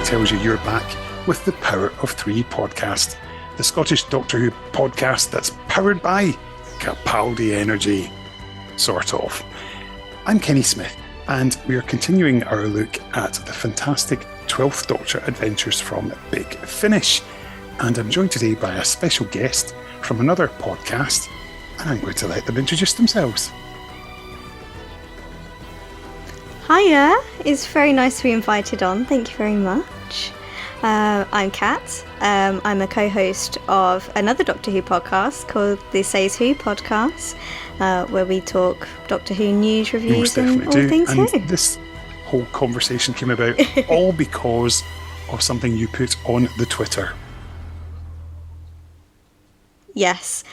Tells you you're back with the Power of Three podcast, the Scottish Doctor Who podcast that's powered by Capaldi Energy, sort of. I'm Kenny Smith, and we are continuing our look at the fantastic 12th Doctor Adventures from Big Finish. And I'm joined today by a special guest from another podcast, and I'm going to let them introduce themselves. Hiya, it's very nice to be invited on, thank you very much. I'm Kat, I'm a co-host of another Doctor Who podcast called the Says Who podcast, where we talk Doctor Who news, reviews and all things Who. This whole conversation came about all because of something you put on the Twitter. Yes,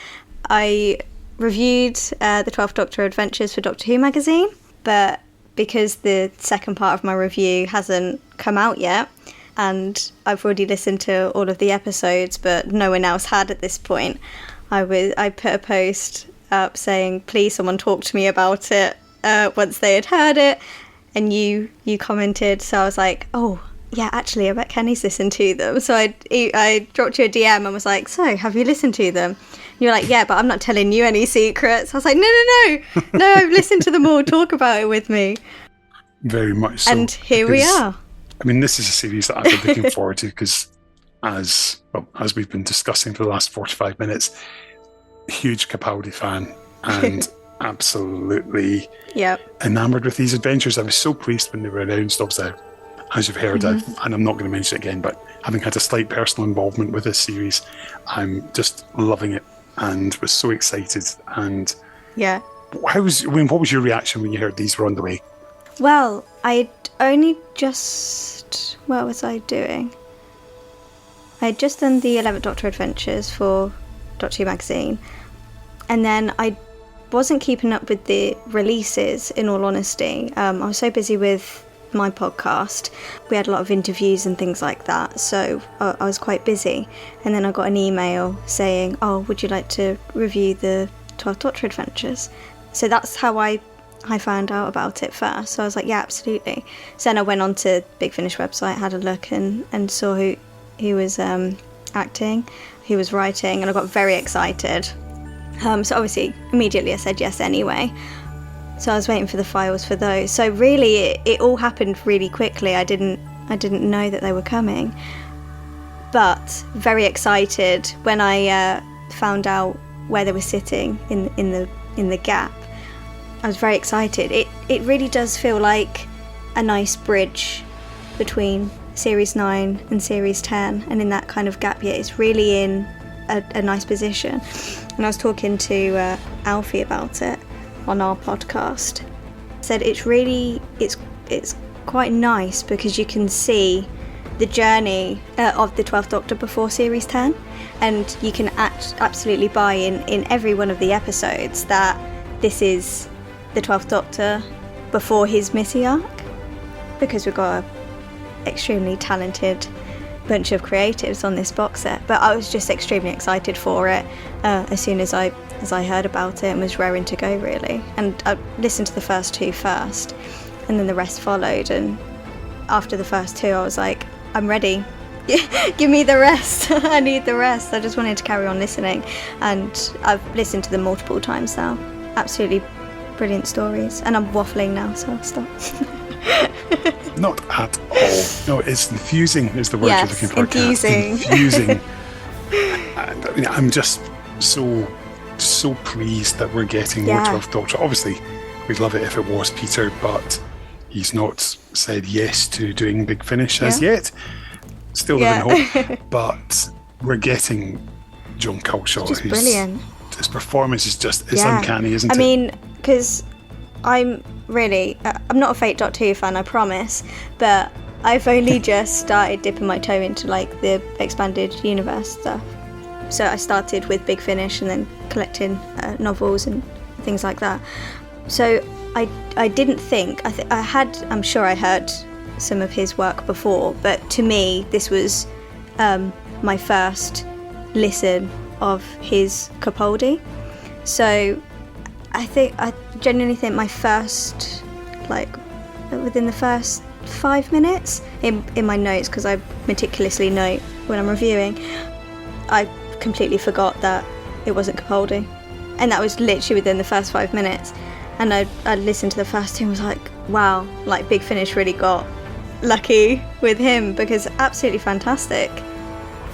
I reviewed the 12th Doctor Adventures for Doctor Who magazine, but because the second part of my review hasn't come out yet, and I've already listened to all of the episodes, but no one else had at this point, I put a post up saying, please someone talk to me about it once they had heard it, and you commented, so I was like, oh yeah, actually I bet Kenny's listened to them. So I dropped you a DM and was like, so have you listened to them? You're like, yeah, but I'm not telling you any secrets. I was like, no, I've listened to them all. Talk about it with me. Very much so. And here we are. I mean, this is a series that I've been looking forward to because, as we've been discussing for the last 45 minutes, huge Capaldi fan and absolutely enamoured with these adventures. I was so pleased when they were announced, obviously, as you've heard, and I'm not going to mention it again, but having had a slight personal involvement with this series, I'm just loving it and was so excited. And what was your reaction when you heard these were on the way? Well, I'd only just... What was I doing? I had just done the 11th Doctor Adventures for Doctor Who magazine, and then I wasn't keeping up with the releases, in all honesty. I was so busy with my podcast. We had a lot of interviews and things like that, so I was quite busy. And then I got an email saying, oh, would you like to review the 12th Doctor Adventures? So that's how I found out about it first. So I was like, yeah, absolutely. So then I went on to Big Finish website, had a look and saw who was acting, who was writing, and I got very excited. So obviously immediately I said yes anyway. So I was waiting for the files for those. So really it all happened really quickly. I didn't know that they were coming. But very excited when I found out where they were sitting in the gap. I was very excited. It really does feel like a nice bridge between Series 9 and Series 10, and in that kind of gap year, it's really in a nice position. And I was talking to Alfie about it on our podcast. Said it's quite nice because you can see the journey of the 12th Doctor before Series 10, and you can absolutely buy in every one of the episodes that this is the 12th Doctor before his Missy arc, because we've got an extremely talented bunch of creatives on this box set. But I was just extremely excited for it as soon as I heard about it and was raring to go, really. And I listened to the first two first, and then the rest followed, and after the first two I was like, I'm ready. Give me the rest. I need the rest. I just wanted to carry on listening, and I've listened to them multiple times now. Absolutely brilliant stories, and I'm waffling now, so I'll stop. Not at all. No, it's infusing is the word you're looking for. Infusing. Infusing. And I mean, I'm just so pleased that we're getting more 12th Doctor. Obviously, we'd love it if it was Peter, but he's not said yes to doing Big Finish as yet. Still living hope. But we're getting John Culshaw, who's brilliant. His performance is just uncanny, isn't it? I mean, because I'm not a fake Doctor Who fan, I promise, but I've only just started dipping my toe into like the expanded universe stuff. So I started with Big Finish and then collecting novels and things like that. So I didn't think, I'm sure I heard some of his work before, but to me this was my first listen of his Capaldi. So I genuinely think my first, like, within the first 5 minutes in my notes, because I meticulously note when I'm reviewing, I completely forgot that it wasn't Capaldi, and that was literally within the first 5 minutes. And I listened to the first two and was like, wow, like Big Finish really got lucky with him, because absolutely fantastic.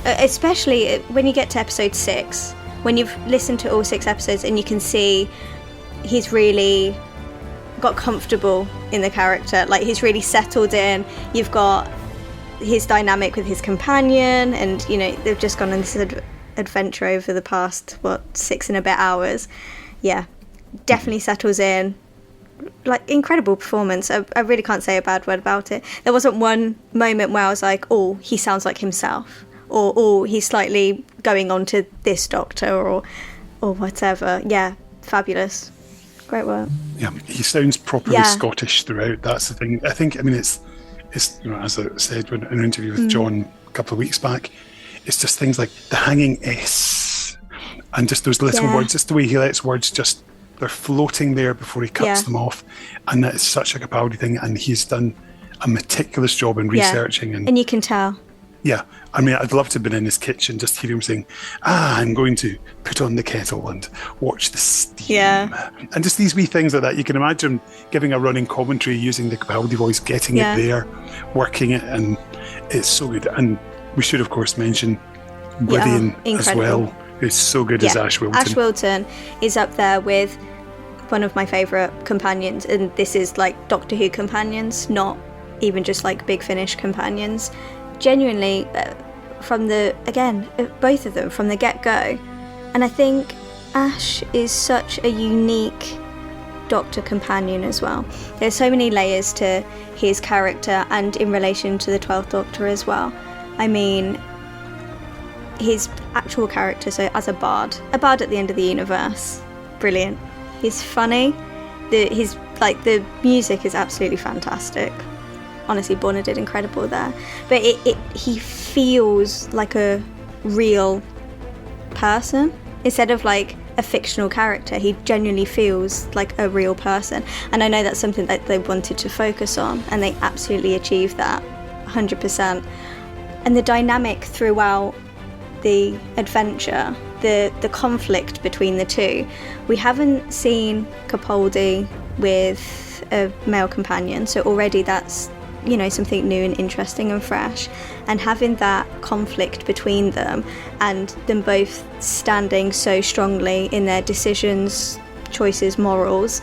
Especially when you get to episode 6, when you've listened to all 6 episodes and you can see he's really got comfortable in the character, like he's really settled in. You've got his dynamic with his companion, and you know, they've just gone on this adventure over the past 6 and a bit hours. Yeah, definitely settles in. Like, incredible performance. I really can't say a bad word about it. There wasn't one moment where I was like, oh, he sounds like himself, or oh, he's slightly going on to this Doctor, or whatever. Yeah, fabulous. Great work. Yeah, he sounds properly Scottish throughout. That's the thing. I think, I mean, it's you know, as I said in an interview with John a couple of weeks back, it's just things like the hanging S and just those little words, just the way he lets words just, they're floating there before he cuts them off. And that is such a Capaldi thing, and he's done a meticulous job in researching. And you can tell. Yeah, I mean, I'd love to have been in his kitchen, just hear him saying, I'm going to put on the kettle and watch the steam. Yeah. And just these wee things like that. You can imagine giving a running commentary using the Capaldi voice, getting it there, working it, and it's so good. And we should, of course, mention Wydian as well, who's so good as Ash Wilton. Ash Wilton is up there with one of my favourite companions, and this is like Doctor Who companions, not even just like Big Finish companions. Genuinely, from both of them from the get-go. And I think Ash is such a unique Doctor companion as well. There's so many layers to his character, and in relation to the 12th Doctor as well. I mean, his actual character, so as a bard at the end of the universe, brilliant. He's funny. The music is absolutely fantastic. Honestly, Borna did incredible there. But he feels like a real person instead of like a fictional character. He genuinely feels like a real person. And I know that's something that they wanted to focus on, and they absolutely achieved that 100%. And the dynamic throughout the adventure, the conflict between the two. We haven't seen Capaldi with a male companion, so already that's, you know, something new and interesting and fresh. And having that conflict between them, and them both standing so strongly in their decisions, choices, morals,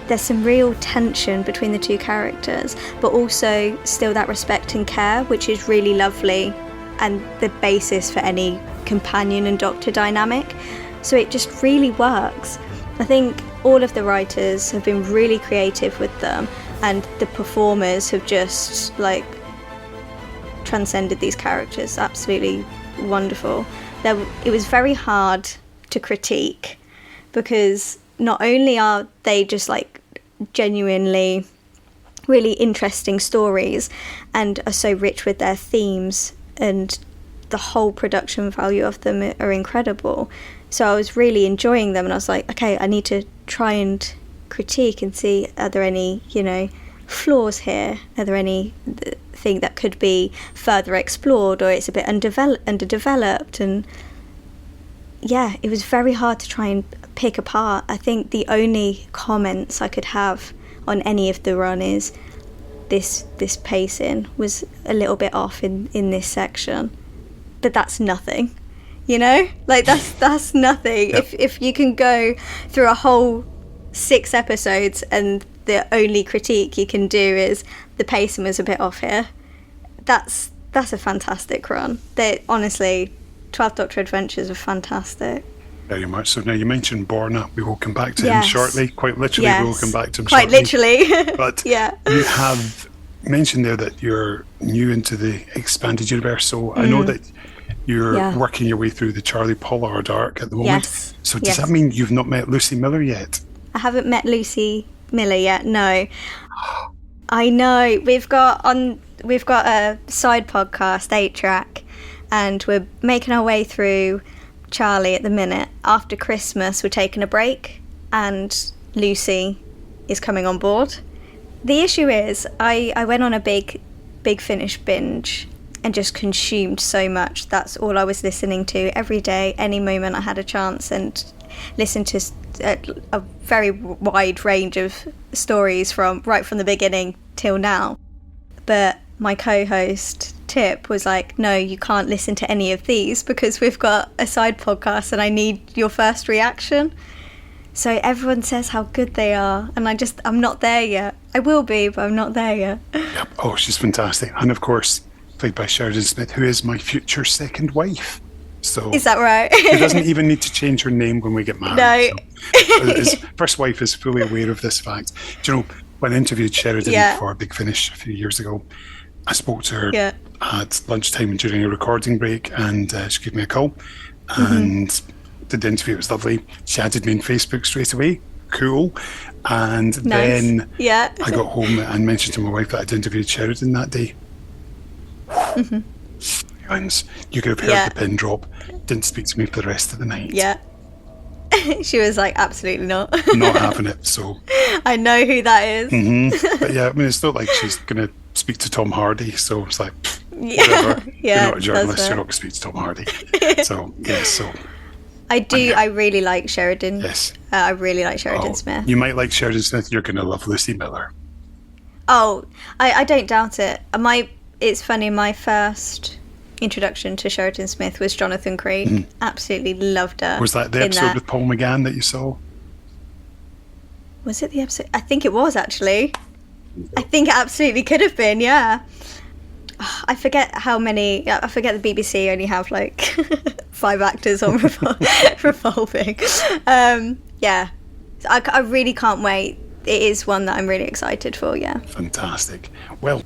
there's some real tension between the two characters, but also still that respect and care, which is really lovely, and the basis for any companion and Doctor dynamic. So it just really works. I think all of the writers have been really creative with them, and the performers have just like transcended these characters. Absolutely wonderful. It was very hard to critique, because not only are they just like genuinely really interesting stories and are so rich with their themes, and the whole production value of them are incredible. So I was really enjoying them, and I was like, okay, I need to try and critique and see, are there any, you know, flaws here? Are there anything that could be further explored, or it's a bit underdeveloped? And yeah, it was very hard to try and pick apart. I think the only comments I could have on any of the run is this pacing was a little bit off in this section, but that's nothing, you know, like that's nothing. Yep. If you can go through a whole 6 episodes and the only critique you can do is the pacing was a bit off here, that's a fantastic run. They honestly, 12th Doctor Adventures are fantastic. Very much so. Now, you mentioned Borna. We will come back to him Yes. shortly. Quite literally, we will come back to him Quite shortly. literally. But Yeah. you have mentioned there that you're new into the expanded universe. So I know that you're working your way through the Charlie Pollard arc at the moment. Yes. So does that mean you've not met Lucy Miller yet? I haven't met Lucy Miller yet. No. I know. We've got a side podcast, 8-track, and we're making our way through Charlie at the minute. After Christmas, we're taking a break, and Lucy is coming on board. The issue is, I went on a big Finish binge and just consumed so much. That's all I was listening to every day, any moment I had a chance, and listened to a very wide range of stories right from the beginning till now. But my co-host Tip was like, no, you can't listen to any of these because we've got a side podcast and I need your first reaction. So everyone says how good they are, and I'm not there yet. I will be, but I'm not there yet. Yep. Oh, she's fantastic. And of course, played by Sheridan Smith, who is my future second wife. So is that right? She doesn't even need to change her name when we get married. No. So his first wife is fully aware of this fact. Do you know, when I interviewed Sheridan for Big Finish a few years ago, I spoke to her at lunchtime during a recording break, and she gave me a call and did the interview. It was lovely. She added me on Facebook straight away. Cool. And then I got home and mentioned to my wife that I'd interviewed Sheridan that day. You could have heard the pin drop. Didn't speak to me for the rest of the night. Yeah. She was like, absolutely not. Not having it, so. I know who that is. But yeah, I mean, it's not like she's going to speak to Tom Hardy, so it's like, whatever. You're not a journalist, you're not going to speak to Tom Hardy. So, so. I really like Sheridan. Yes. I really like Sheridan Smith. You might like Sheridan Smith, you're going to love Lucy Miller. Oh, I don't doubt it. It's funny, my first introduction to Sheridan Smith was Jonathan Creek. Absolutely loved her. Was that the episode with Paul McGann that you saw? Was it the episode? I think it was, actually. I think it absolutely could have been, yeah. I forget the BBC only have like 5 actors on revolving. I really can't wait. It is one that I'm really excited for, yeah. Fantastic. Well,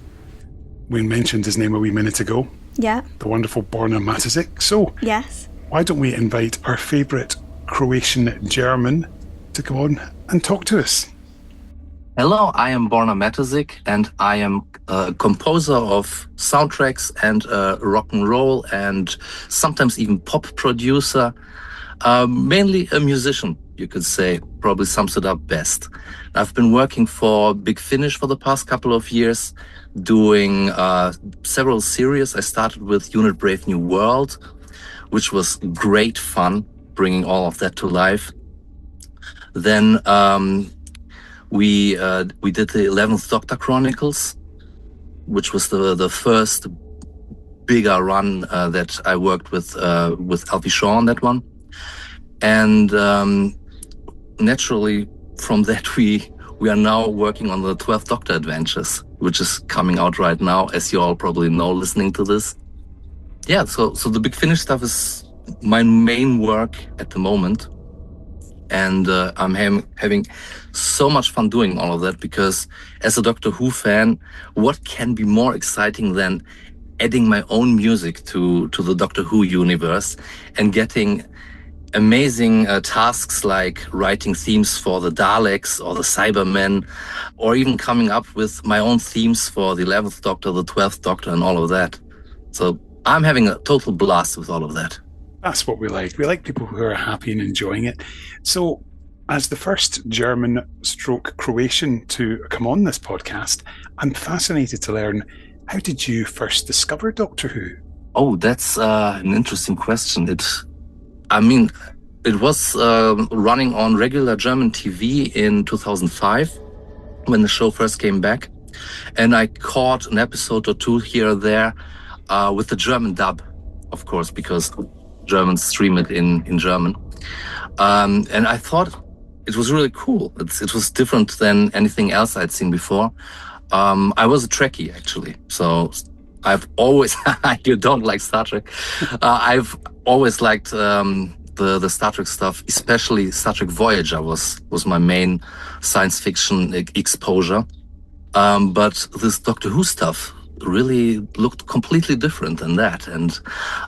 we mentioned his name a wee minute ago. Yeah. The wonderful Borna Matosic. So, yes. Why don't we invite our favourite Croatian German to come on and talk to us? Hello, I am Borna Matosic, and I am a composer of soundtracks and rock and roll, and sometimes even pop producer. Mainly a musician, you could say, probably sums it up best. I've been working for Big Finish for the past couple of years, doing several series. I started with Unit Brave New World, which was great fun, bringing all of that to life. Then we did the 11th Doctor Chronicles, which was the first bigger run that I worked with Alfie Shaw on that one. And naturally, from that we are now working on the 12th Doctor Adventures, which is coming out right now, as you all probably know, listening to this. Yeah, so the Big Finish stuff is my main work at the moment. And I'm having so much fun doing all of that, because as a Doctor Who fan, what can be more exciting than adding my own music to the Doctor Who universe and getting amazing tasks like writing themes for the Daleks or the Cybermen, or even coming up with my own themes for the 11th Doctor, the 12th Doctor, and all of that. So I'm having a total blast with all of that. That's what we like. We like people who are happy and enjoying it. So, as the first German/Croatian to come on this podcast, I'm fascinated to learn, how did you first discover Doctor Who? Oh, that's an interesting question. It was running on regular German TV in 2005 when the show first came back. And I caught an episode or two here or there with the German dub, of course, because Germans stream it in German. And I thought it was really cool. It was different than anything else I'd seen before. I was a Trekkie, actually. So I've always, you don't like Star Trek. I've always liked the the Star Trek stuff, especially Star Trek Voyager was my main science fiction exposure. But this Doctor Who stuff really looked completely different than that. And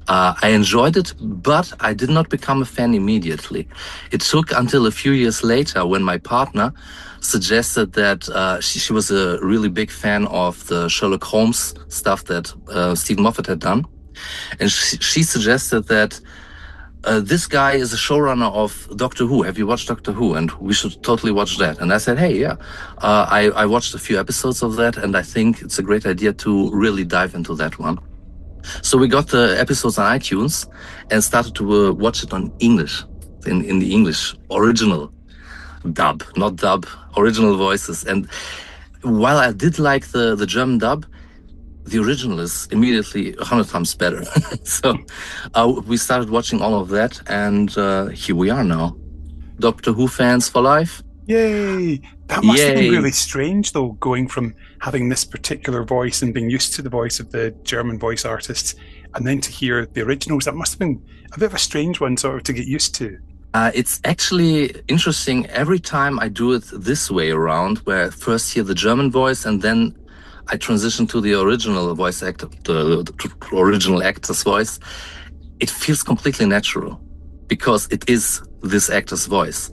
I enjoyed it, but I did not become a fan immediately. It took until a few years later when my partner suggested that she was a really big fan of the Sherlock Holmes stuff that Stephen Moffat had done. And she suggested that this guy is a showrunner of Doctor Who. Have you watched Doctor Who? And we should totally watch that. And I said, hey, yeah. I watched a few episodes of that, and I think it's a great idea to really dive into that one. So we got the episodes on iTunes and started to watch it on English, in the English original dub, not dub, original voices. And while I did like the German dub, the original is immediately 100 times better. So we started watching all of that, and here we are now. Doctor Who fans for life. Yay! That must have been really strange, though, going from having this particular voice and being used to the voice of the German voice artists, and then to hear the originals. That must have been a bit of a strange one sort of to get used to. It's actually interesting every time I do it this way around, where I first hear the German voice and then I transition to the original voice actor, the original actor's voice. It feels completely natural because it is this actor's voice.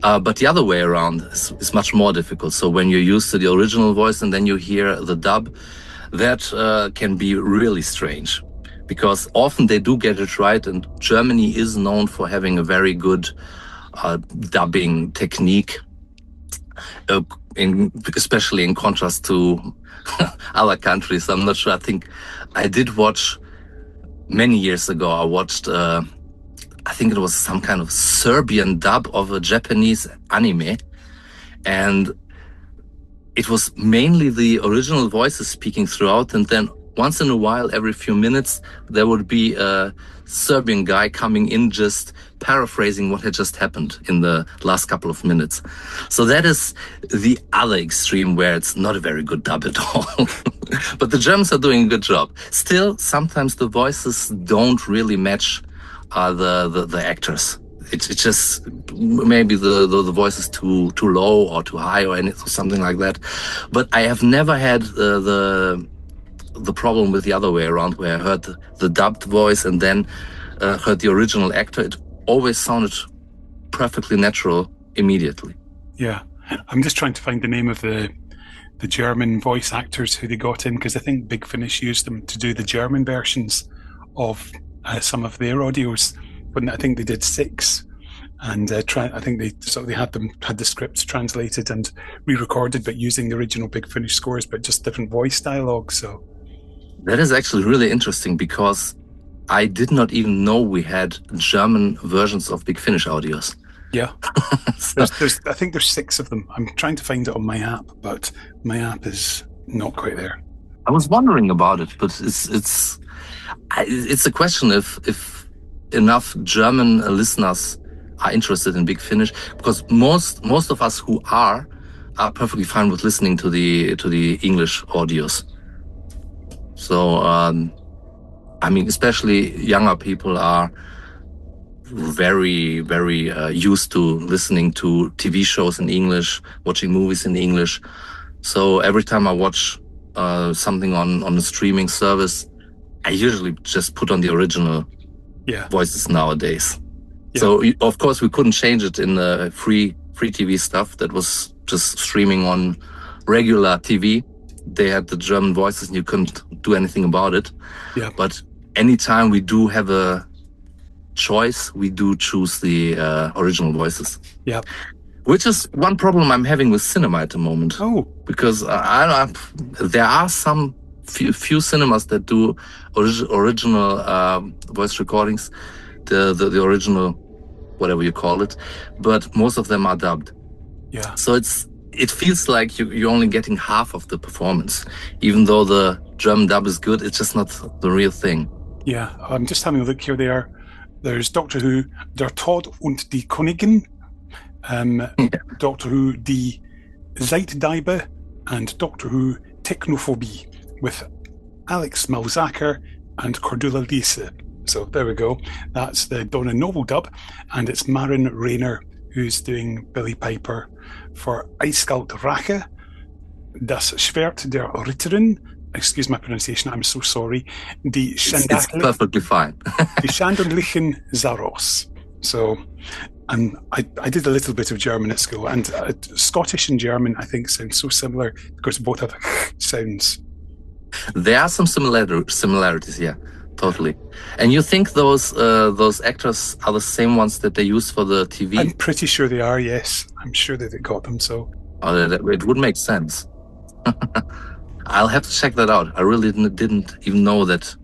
But the other way around is much more difficult. So when you're used to the original voice and then you hear the dub, that can be really strange, because often they do get it right, and Germany is known for having a very good dubbing technique, especially in contrast to other countries. I'm not sure. I think I did watch many years ago. I watched, I think it was some kind of Serbian dub of a Japanese anime, and it was mainly the original voices speaking throughout, and then once in a while, every few minutes, there would be a Serbian guy coming in just paraphrasing what had just happened in the last couple of minutes. So that is the other extreme where it's not a very good dub at all. But the Germans are doing a good job. Still, sometimes the voices don't really match the actors. It's just maybe the voice is too low or too high or anything, something like that. But I have never had the problem with the other way around, where I heard the dubbed voice and then heard the original actor. It always sounded perfectly natural immediately. Yeah. I'm just trying to find the name of the German voice actors who they got in, because I think Big Finish used them to do the German versions of some of their audios. When I think they did 6, and I think they had the scripts translated and re-recorded, but using the original Big Finish scores, but just different voice dialogue. So that is actually really interesting, because I did not even know we had German versions of Big Finish audios. Yeah. I think there's 6 of them. I'm trying to find it on my app, but my app is not quite there. I was wondering about it, but it's a question if enough German listeners are interested in Big Finish, because most of us who are perfectly fine with listening to the English audios. So I mean, especially younger people are very, very used to listening to TV shows in English, watching movies in English. So every time I watch something on a streaming service, I usually just put on the original voices nowadays. Yeah. So of course we couldn't change it in the free TV stuff that was just streaming on regular TV. They had the German voices and you couldn't do anything about it. Yeah. But anytime we do have a choice, we do choose the original voices. Yeah. Which is one problem I'm having with cinema at the moment. Oh. Because there are some few cinemas that do original voice recordings, the original, whatever you call it, but most of them are dubbed. Yeah. So it feels like you're only getting half of the performance, even though the German dub is good. It's just not the real thing. Yeah, I'm just having a look here. There's Doctor Who, Der Tod und die Königin, Doctor Who, Die Zeitdiebe, and Doctor Who, Technophobie, with Alex Malzaker and Cordula Lise. So there we go. That's the Donna Noble dub, and it's Maren Rayner who's doing Billy Piper for Eiskalt Rache, Das Schwert der Ritterin. Excuse my pronunciation, I'm so sorry. It's perfectly fine. Die Schandlichen Zaros. So, and I did a little bit of German at school, and Scottish and German I think sound so similar because both have sounds. There are some similarities, yeah, totally. And you think those actors are the same ones that they use for the TV? I'm pretty sure they are, yes. I'm sure that they got them, so. Oh, it would make sense. I'll have to check that out. I really didn't even know that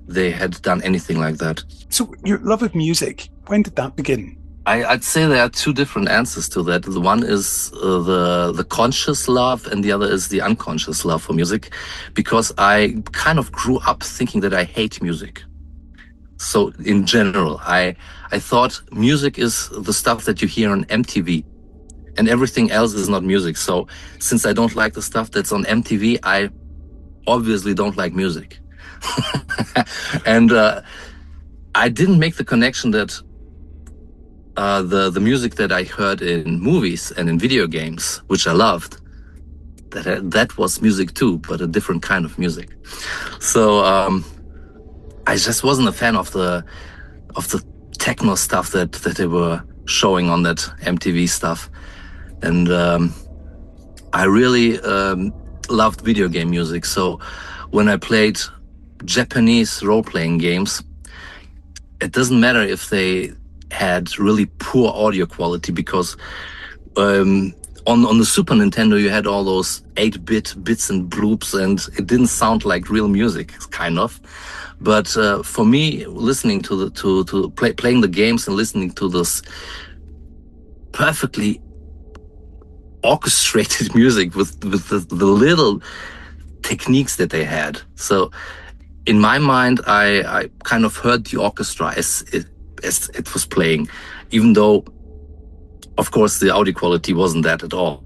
they had done anything like that. So your love of music, when did that begin? I'd say there are two different answers to that. The one is the conscious love, and the other is the unconscious love for music, because I kind of grew up thinking that I hate music. So in general, I thought music is the stuff that you hear on MTV, and everything else is not music. So since I don't like the stuff that's on MTV, I obviously don't like music. And I didn't make the connection that the music that I heard in movies and in video games, which I loved, that was music too, but a different kind of music. So I just wasn't a fan of the techno stuff that they were showing on that MTV stuff. And I really loved video game music. So when I played Japanese role-playing games, it doesn't matter if they had really poor audio quality, because on the Super Nintendo you had all those 8-bit bits and bloops, and it didn't sound like real music, kind of. But for me, listening to playing the games and listening to this perfectly orchestrated music with the little techniques that they had. So in my mind, I kind of heard the orchestra as it was playing, even though, of course, the audio quality wasn't that at all.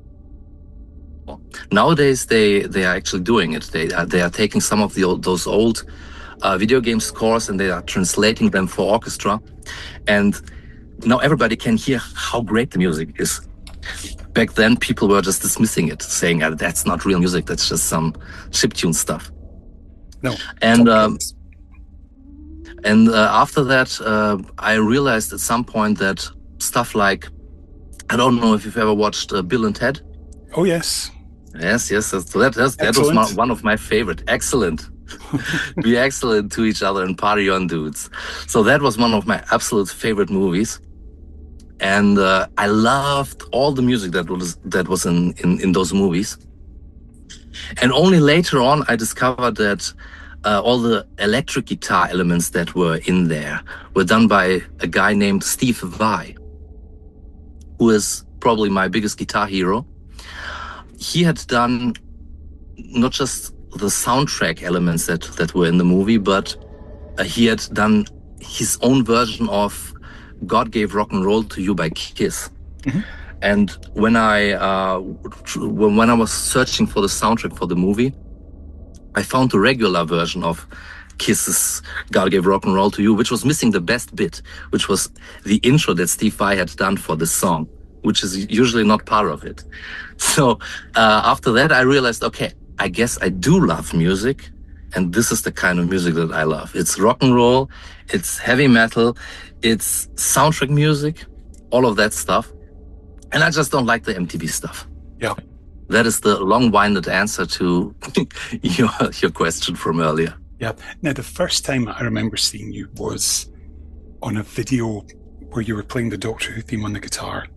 Nowadays, they are actually doing it. They are taking some of those old video game scores, and they are translating them for orchestra. And now everybody can hear how great the music is. Back then, people were just dismissing it, saying that's not real music, that's just some chiptune stuff. No. And after that, I realized at some point that stuff like, I don't know if you've ever watched Bill and Ted. Oh, yes. Yes. That was one of my favorite. Excellent. Be excellent to each other and party on, dudes. So that was one of my absolute favorite movies. And I loved all the music that was in those movies. And only later on, I discovered that all the electric guitar elements that were in there were done by a guy named Steve Vai, who is probably my biggest guitar hero. He had done not just the soundtrack elements that were in the movie, but he had done his own version of God Gave Rock and Roll to You by Kiss. Mm-hmm. And when I was searching for the soundtrack for the movie, I found the regular version of Kiss's God Gave Rock and Roll to You, which was missing the best bit, which was the intro that Steve Vai had done for this song, which is usually not part of it. So after that, I realized, okay, I guess I do love music, and this is the kind of music that I love. It's rock and roll, it's heavy metal, it's soundtrack music, all of that stuff. And I just don't like the MTV stuff. Yeah. That is the long-winded answer to your question from earlier. Yeah. Now, the first time I remember seeing you was on a video where you were playing the Doctor Who theme on the guitar,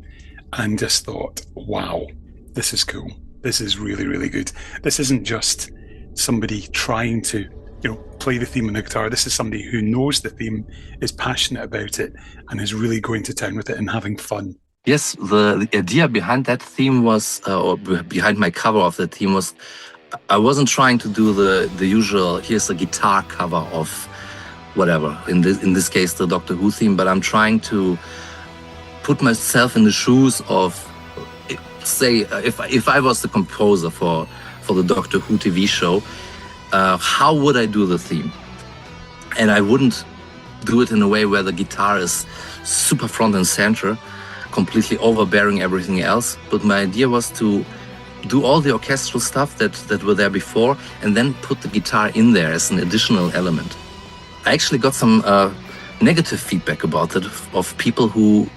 and just thought, wow, this is cool. This is really, really good. This isn't just somebody trying to, play the theme on the guitar. This is somebody who knows the theme, is passionate about it, and is really going to town with it and having fun. Yes, the idea behind that theme was, or behind my cover of that theme was, I wasn't trying to do the usual, here's a guitar cover of whatever, in this case the Doctor Who theme, but I'm trying to put myself in the shoes of, say, if I was the composer for the Doctor Who TV show, how would I do the theme? And I wouldn't do it in a way where the guitar is super front and center, completely overbearing everything else. But my idea was to do all the orchestral stuff that were there before, and then put the guitar in there as an additional element. I actually got some negative feedback about it of people who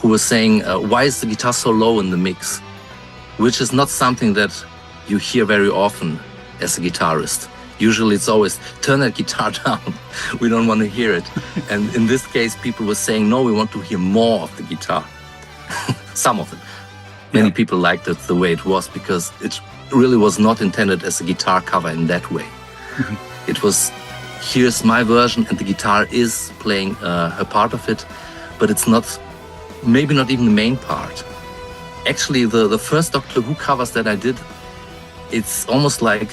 were saying, why is the guitar so low in the mix? Which is not something that you hear very often as a guitarist. Usually it's always, turn that guitar down, we don't want to hear it. And in this case, people were saying, no, we want to hear more of the guitar. Some of it. Many people liked it the way it was, because it really was not intended as a guitar cover in that way. It was, here's my version, and the guitar is playing a part of it, but it's not, maybe not even the main part. Actually, the first Doctor Who covers that I did, it's almost like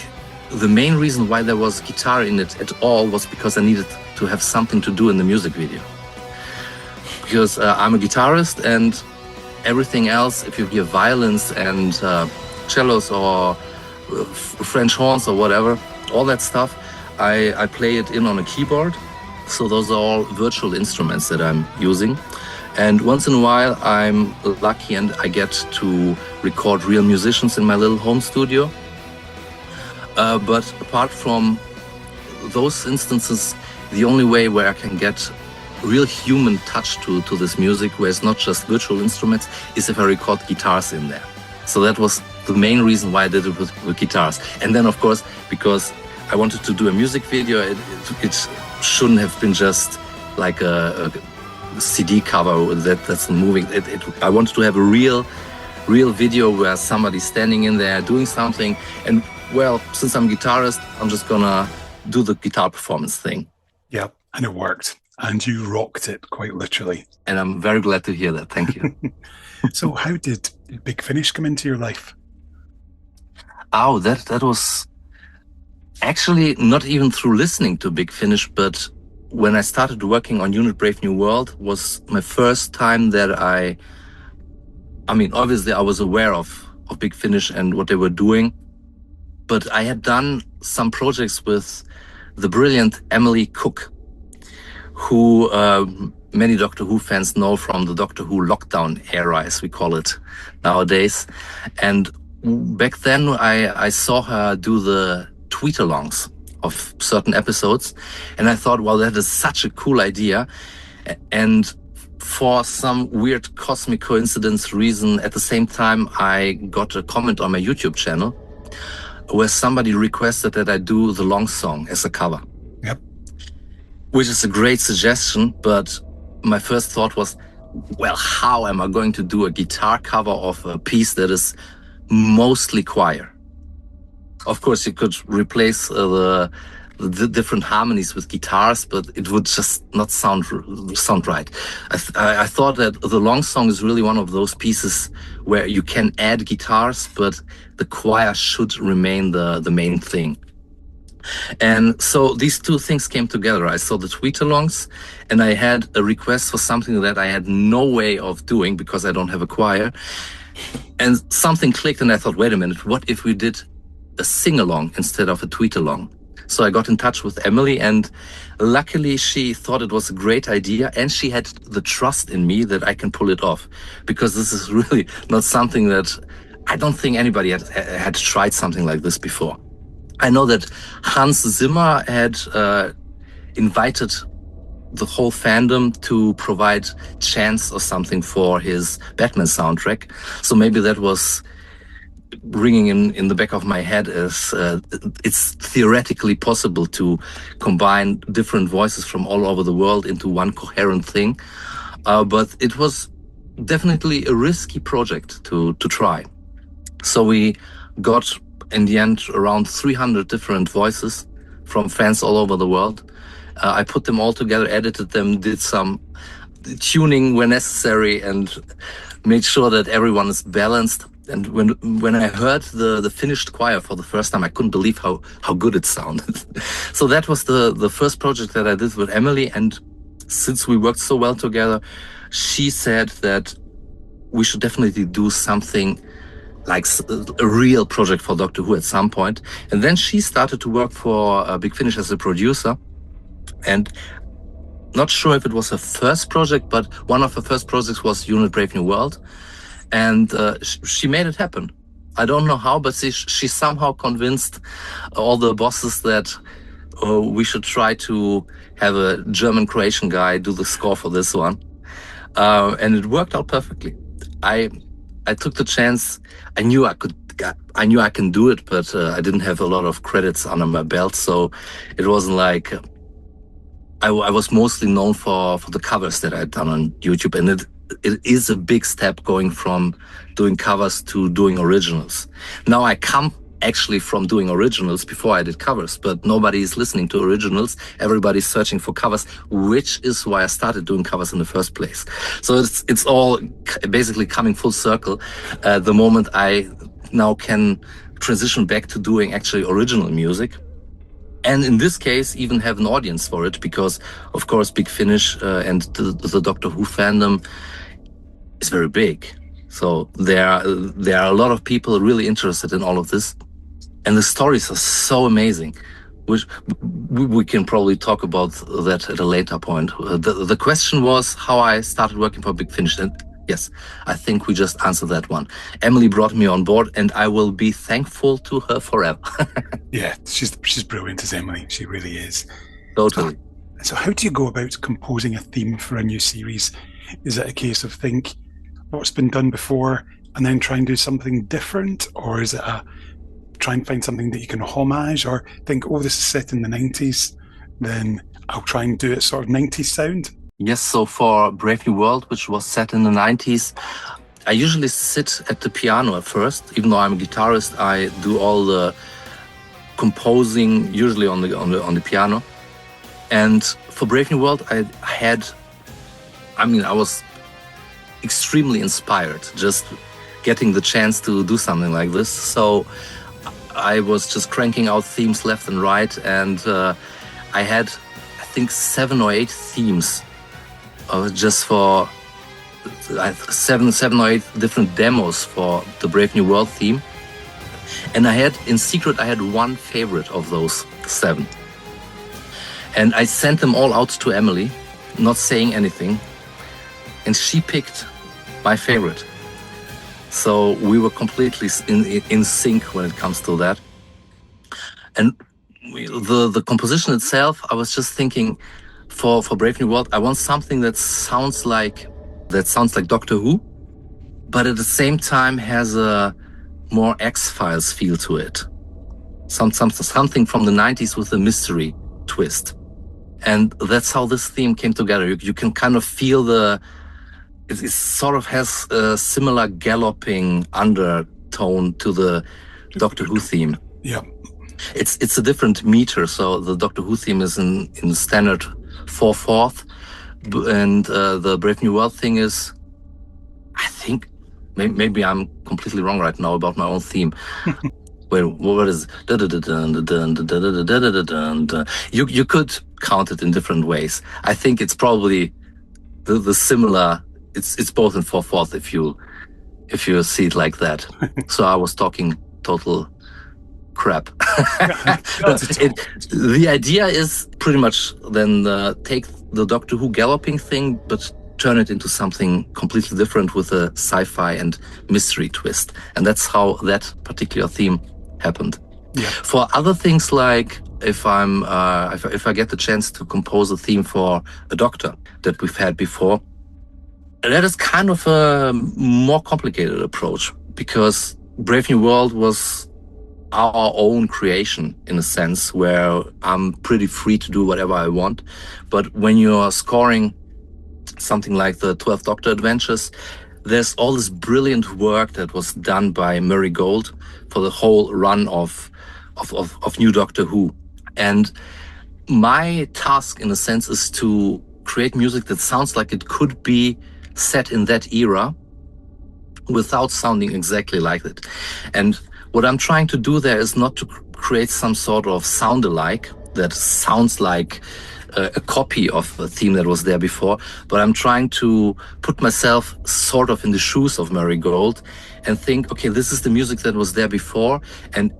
the main reason why there was guitar in it at all was because I needed to have something to do in the music video. Because I'm a guitarist, and everything else, if you hear violins and cellos or French horns or whatever, all that stuff, I play it in on a keyboard. So those are all virtual instruments that I'm using. And once in a while, I'm lucky and I get to record real musicians in my little home studio. But apart from those instances, the only way where I can get real human touch to this music, where it's not just virtual instruments, is if I record guitars in there. So that was the main reason why I did it with guitars. And then, of course, because I wanted to do a music video, it shouldn't have been just like a CD cover that's moving. I wanted to have a real video where somebody's standing in there doing something. And well, since I'm a guitarist, I'm just gonna do the guitar performance thing. Yeah, and it worked. And you rocked it, quite literally. And I'm very glad to hear that. Thank you. So how did Big Finish come into your life? Oh, that was actually not even through listening to Big Finish, but when I started working on Unit Brave New World was my first time that I mean, obviously I was aware of Big Finish and what they were doing, but I had done some projects with the brilliant Emily Cook, who many Doctor Who fans know from the Doctor Who lockdown era, as we call it nowadays. And back then I saw her do the tweet-alongs of certain episodes, and I thought, well, that is such a cool idea. And for some weird cosmic coincidence reason, at the same time, I got a comment on my YouTube channel where somebody requested that I do the long song as a cover. Yep. Which is a great suggestion, but my first thought was, well, how am I going to do a guitar cover of a piece that is mostly choir? Of course, you could replace the different harmonies with guitars, but it would just not sound right. I thought that the long song is really one of those pieces where you can add guitars, but the choir should remain the main thing. And so these two things came together. I saw the tweet-alongs, and I had a request for something that I had no way of doing because I don't have a choir. And something clicked, and I thought, wait a minute, what if we did a sing-along instead of a tweet-along? So I got in touch with Emily, and luckily she thought it was a great idea, and she had the trust in me that I can pull it off, because this is really not something that I don't think anybody had tried something like this before. I know that Hans Zimmer had invited the whole fandom to provide chants or something for his Batman soundtrack. So maybe that was ringing in the back of my head as it's theoretically possible to combine different voices from all over the world into one coherent thing. But it was definitely a risky project to try. So we got, in the end, around 300 different voices from fans all over the world. I put them all together, edited them, did some tuning where necessary, and made sure that everyone is balanced. And when I heard the finished choir for the first time, I couldn't believe how good it sounded. So that was the first project that I did with Emily. And since we worked so well together, she said that we should definitely do something like a real project for Doctor Who at some point. And then she started to work for Big Finish as a producer. And not sure if it was her first project, but one of her first projects was Unit Brave New World. And she made it happen. I don't know how, but she somehow convinced all the bosses that we should try to have a German-Croatian guy do the score for this one. And it worked out perfectly. I took the chance. I knew I can do it, but I didn't have a lot of credits under my belt, so it wasn't like I was mostly known for the covers that I had done on YouTube, and it is a big step going from doing covers to doing originals. Now I come actually from doing originals before I did covers, but nobody is listening to originals. Everybody's searching for covers, which is why I started doing covers in the first place. So it's all basically coming full circle. The moment I now can transition back to doing actually original music. And in this case, even have an audience for it, because of course, Big Finish and the Doctor Who fandom is very big. So there are a lot of people really interested in all of this. And the stories are so amazing, which we can probably talk about that at a later point. The question was how I started working for Big Finish. And yes, I think we just answered that one. Emily brought me on board, and I will be thankful to her forever. Yeah, she's brilliant as Emily. She really is. Totally. So how do you go about composing a theme for a new series? Is it a case of think what's been done before and then try and do something different? Or is it a try and find something that you can homage, or think, oh, this is set in the 90s, then I'll try and do it sort of 90s sound? Yes, so for Brave New World, which was set in the 90s, I usually sit at the piano at first. Even though I'm a guitarist, I do all the composing usually on the piano. And for Brave New World, I was extremely inspired just getting the chance to do something like this. So I was just cranking out themes left and right, and I had, I think, 7 or 8 themes just for 7 or 8 different demos for the Brave New World theme. And in secret, I had one favorite of those 7. And I sent them all out to Emily, not saying anything. And she picked my favorite. So we were completely in sync when it comes to that. And the composition itself, I was just thinking, for Brave New World, I want something that sounds like Doctor Who, but at the same time has a more X-Files feel to it. Something from the 90s with a mystery twist. And that's how this theme came together. You can kind of feel it sort of has a similar galloping undertone to the Doctor Who theme. Yeah. It's a different meter, so the Doctor Who theme is in standard 4/4, and the Brave New World thing is, I think, maybe I'm completely wrong right now about my own theme. Wait, what is it? You could count it in different ways. I think it's probably the similar. It's both in 4/4 if you see it like that. So I was talking total crap. The idea is pretty much then take the Doctor Who galloping thing, but turn it into something completely different with a sci-fi and mystery twist. And that's how that particular theme happened. Yeah. For other things, like if I get the chance to compose a theme for a Doctor that we've had before, that is kind of a more complicated approach, because Brave New World was our own creation in a sense, where I'm pretty free to do whatever I want. But when you're scoring something like the 12th Doctor Adventures, there's all this brilliant work that was done by Murray Gold for the whole run of New Doctor Who. And my task, in a sense, is to create music that sounds like it could be set in that era without sounding exactly like it. And what I'm trying to do there is not to create some sort of sound-alike that sounds like a copy of a theme that was there before, but I'm trying to put myself sort of in the shoes of Murray Gold and think, okay, this is the music that was there before, and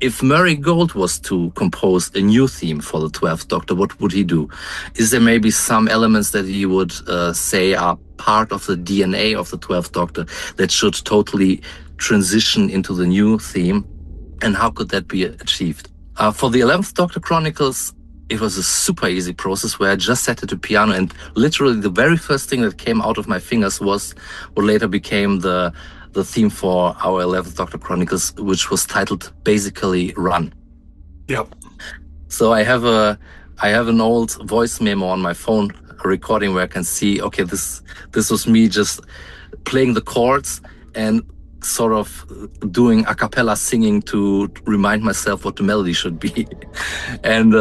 if Murray Gold was to compose a new theme for the 12th Doctor, what would he do? Is there maybe some elements that he would say are part of the DNA of the 12th Doctor that should totally transition into the new theme? And how could that be achieved? For the 11th Doctor Chronicles, it was a super easy process where I just sat at the piano, and literally the very first thing that came out of my fingers was what later became the theme for our 11th Doctor Chronicles, which was titled basically Run. Yep. So I have an old voice memo on my phone, a recording where I can see, okay, this was me just playing the chords and sort of doing a cappella singing to remind myself what the melody should be. And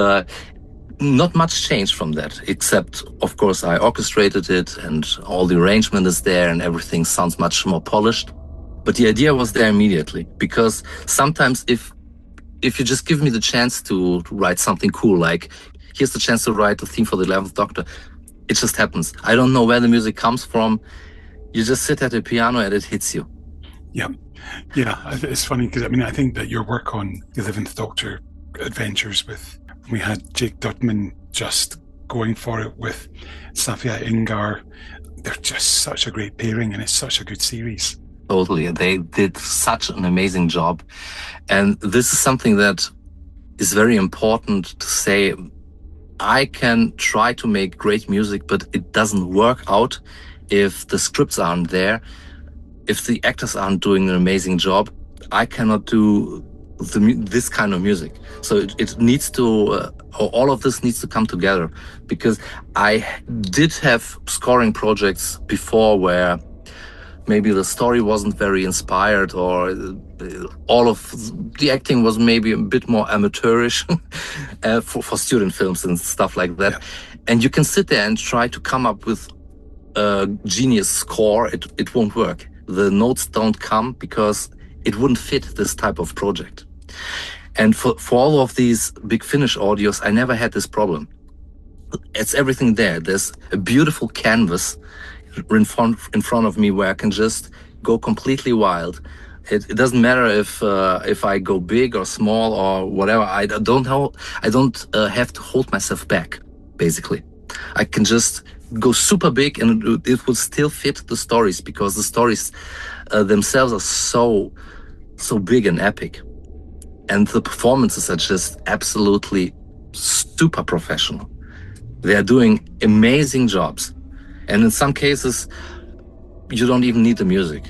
not much changed from that, except, of course, I orchestrated it and all the arrangement is there and everything sounds much more polished. But the idea was there immediately, because sometimes if you just give me the chance to write something cool, like here's the chance to write the theme for the 11th Doctor, it just happens. I don't know where the music comes from. You just sit at the piano and it hits you. Yeah. Yeah. It's funny because I think that your work on the 11th Doctor Adventures we had Jake Dudman just going for it with Safia Ingar. They're just such a great pairing and it's such a good series. Totally. They did such an amazing job. And this is something that is very important to say. I can try to make great music, but it doesn't work out if the scripts aren't there, if the actors aren't doing an amazing job. I cannot do this kind of music. So it needs to, all of this needs to come together, because I did have scoring projects before where maybe the story wasn't very inspired, or all of the acting was maybe a bit more amateurish for student films and stuff like that. Yeah. And you can sit there and try to come up with a genius score. It won't work. The notes don't come because it wouldn't fit this type of project. And for all of these Big Finish audios, I never had this problem. It's everything there. There's a beautiful canvas in front of me where I can just go completely wild. It doesn't matter if I go big or small or whatever. I don't have to hold myself back. Basically, I can just go super big and it will still fit the stories, because the stories themselves are so big and epic, and the performances are just absolutely super professional. They are doing amazing jobs. And in some cases, you don't even need the music.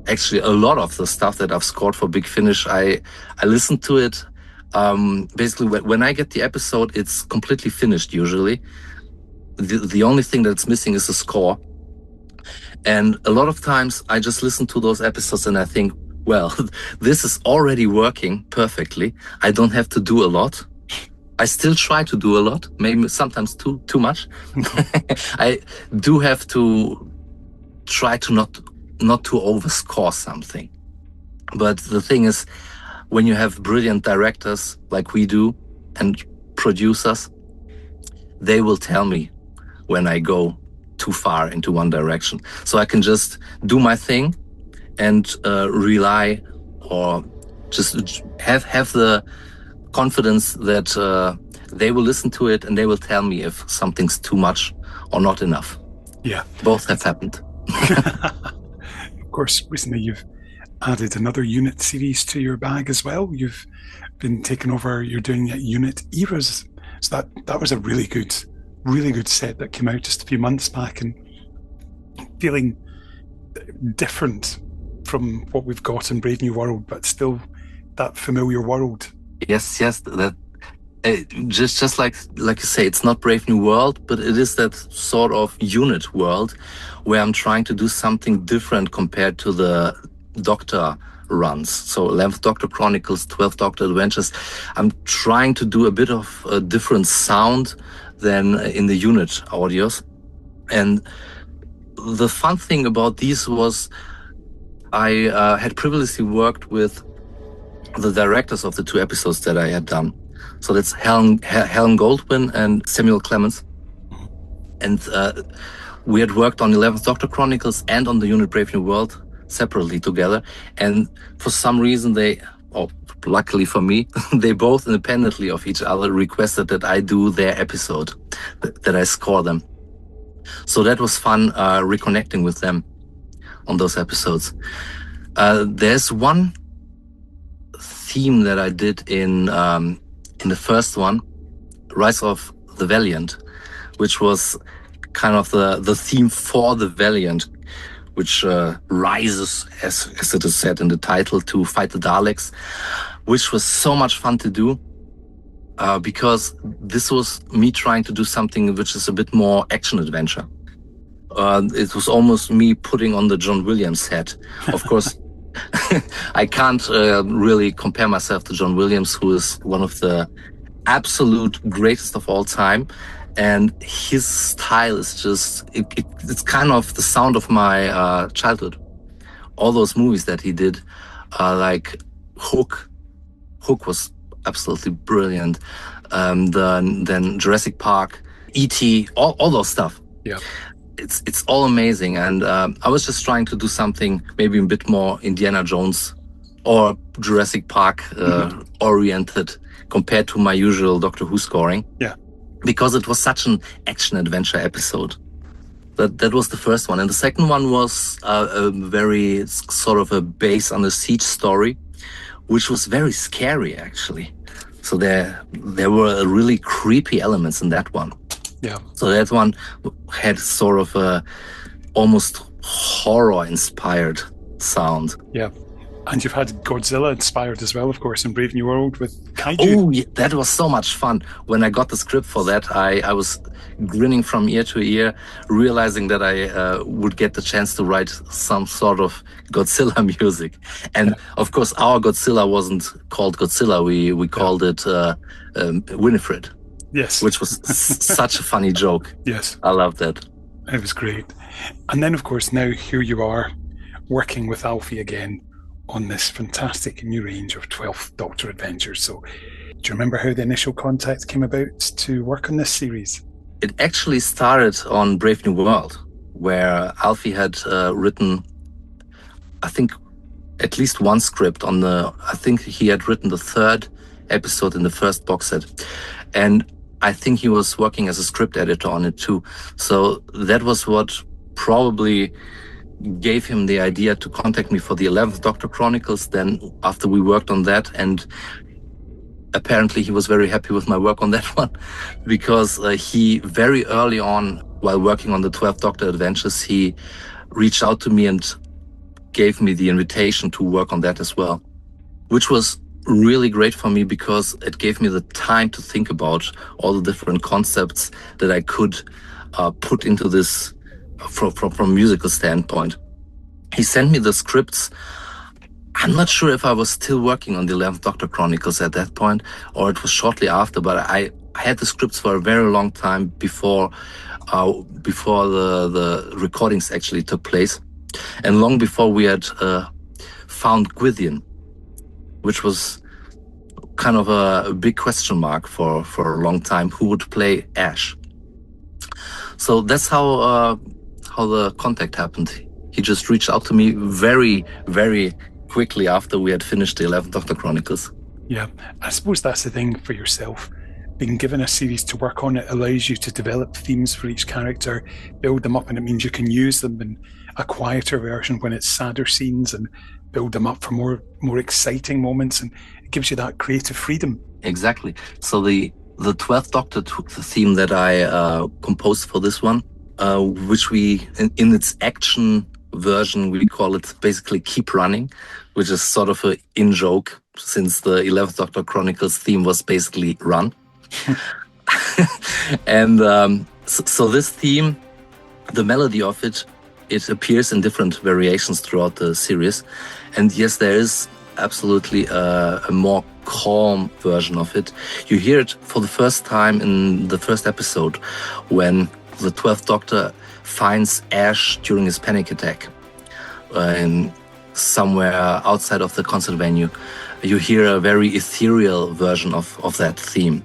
Actually, a lot of the stuff that I've scored for Big Finish, I listen to it. Basically, when I get the episode, it's completely finished usually. The only thing that's missing is the score. And a lot of times I just listen to those episodes and I think, well, this is already working perfectly. I don't have to do a lot. I still try to do a lot, maybe sometimes too much. I do have to try to not to overscore something. But the thing is, when you have brilliant directors like we do and producers, they will tell me when I go too far into one direction. So I can just do my thing and rely, or just have the confidence that they will listen to it and they will tell me if something's too much or not enough. Yeah. Both have happened. Of course, recently you've added another unit series to your bag as well. You've been taking over, you're doing unit eras. So that was a really good set that came out just a few months back, and feeling different from what we've got in Brave New World, but still that familiar world. Yes, that just like you say, it's not Brave New World, but it is that sort of unit world where I'm trying to do something different compared to the Doctor runs. So 11th Doctor Chronicles, 12th Doctor Adventures, I'm trying to do a bit of a different sound than in the unit audios. And the fun thing about these was I had previously worked with the directors of the two episodes that I had done. So that's Helen Goldwyn and Samuel Clemens. And we had worked on 11th Doctor Chronicles and on the unit Brave New World separately together. And for some reason, or luckily for me, they both independently of each other requested that I do their episode, that I score them. So that was fun, reconnecting with them on those episodes. There's one theme that I did in the first one, Rise of the Valiant, which was kind of the theme for the Valiant, which rises, as it is said in the title, to fight the Daleks, which was so much fun to do, because this was me trying to do something which is a bit more action-adventure. It was almost me putting on the John Williams hat. Of course, I can't really compare myself to John Williams, who is one of the absolute greatest of all time. And his style is just, it's kind of the sound of my childhood. All those movies that he did, like Hook. Hook was absolutely brilliant. Then Jurassic Park, E.T., all those stuff. Yeah. It's all amazing. And I was just trying to do something maybe a bit more Indiana Jones or Jurassic Park oriented compared to my usual Doctor Who scoring. Yeah. Because it was such an action-adventure episode. That was the first one. And the second one was a very sort of a base on the siege story, which was very scary, actually. So there were really creepy elements in that one. Yeah. So that one had sort of a almost horror-inspired sound. Yeah. And you've had Godzilla inspired as well, of course, in Brave New World with Kaiju. Oh, yeah, that was so much fun. When I got the script for that, I was grinning from ear to ear, realizing that I would get the chance to write some sort of Godzilla music. And of course, our Godzilla wasn't called Godzilla. We called it Winifred. Yes. Which was such a funny joke. Yes. I loved that. It was great. And then, of course, now here you are working with Alfie again on this fantastic new range of 12th Doctor Adventures. So do you remember how the initial contact came about to work on this series? It actually started on Brave New World, where Alfie had written, I think, at least one script I think he had written the third episode in the first box set. And I think he was working as a script editor on it too. So that was what probably gave him the idea to contact me for the 11th Doctor Chronicles. Then after we worked on that, and apparently he was very happy with my work on that one, because he very early on, while working on the 12th Doctor Adventures, he reached out to me and gave me the invitation to work on that as well, which was really great for me because it gave me the time to think about all the different concepts that I could put into this from a musical standpoint. He sent me the scripts. I'm not sure if I was still working on the 11th Doctor Chronicles at that point, or it was shortly after, but I had the scripts for a very long time before the recordings actually took place, and long before we had found Gwydion, which was kind of a big question mark for a long time, who would play Ash. So that's how the contact happened. He just reached out to me very, very quickly after we had finished the 11th Doctor Chronicles. Yeah, I suppose that's the thing for yourself. Being given a series to work on, it allows you to develop themes for each character, build them up, and it means you can use them in a quieter version when it's sadder scenes and build them up for more exciting moments, and it gives you that creative freedom. Exactly. So the 12th Doctor took the theme that I composed for this one, which we, in its action version, we call it basically Keep Running, which is sort of an in-joke, since the 11th Doctor Chronicles theme was basically Run. And so this theme, the melody of it appears in different variations throughout the series. And yes, there is absolutely a more calm version of it. You hear it for the first time in the first episode, when the 12th Doctor finds Ash during his panic attack in somewhere outside of the concert venue. You hear a very ethereal version of that theme,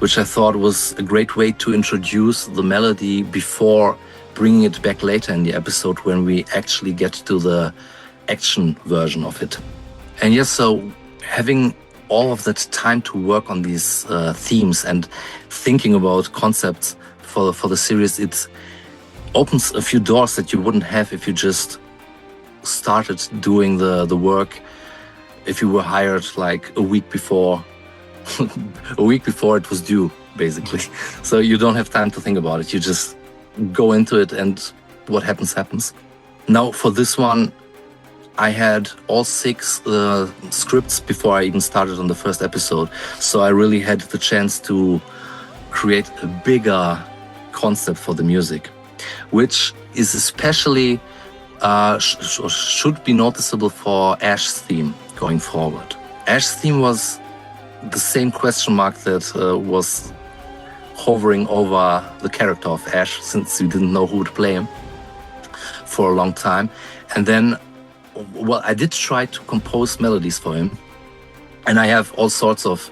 which I thought was a great way to introduce the melody before bringing it back later in the episode when we actually get to the action version of it. And yes, so having all of that time to work on these themes and thinking about concepts for the series, it opens a few doors that you wouldn't have if you just started doing the work, if you were hired like a week before it was due, basically. So you don't have time to think about it. You just go into it and what happens, happens. Now for this one, I had all 6 scripts before I even started on the first episode. So I really had the chance to create a bigger concept for the music, which is especially should be noticeable for Ash's theme going forward. Ash's theme was the same question mark that was hovering over the character of Ash, since we didn't know who would play him for a long time. And then, well, I did try to compose melodies for him, and I have all sorts of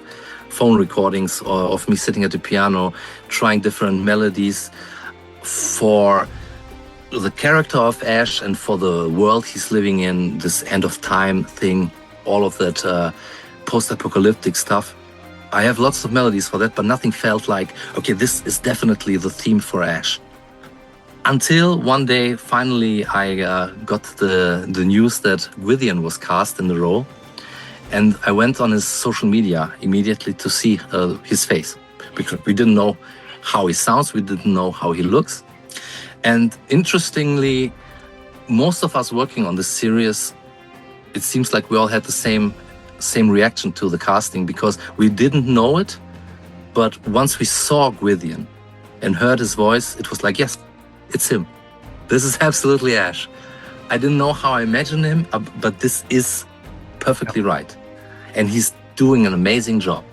phone recordings of me sitting at the piano trying different melodies for the character of Ash and for the world he's living in, this end of time thing, all of that post-apocalyptic stuff. I have lots of melodies for that, but nothing felt like, okay, this is definitely the theme for Ash. Until one day, finally, I got the news that Gwydion was cast in the role, and I went on his social media immediately to see his face, because we didn't know how he sounds, we didn't know how he looks. And interestingly, most of us working on this series, it seems like we all had the same reaction to the casting, because we didn't know it, but once we saw Gwydion and heard his voice, it was like, yes, it's him. This is absolutely Ash. I didn't know how I imagined him, but this is perfectly right. And he's doing an amazing job.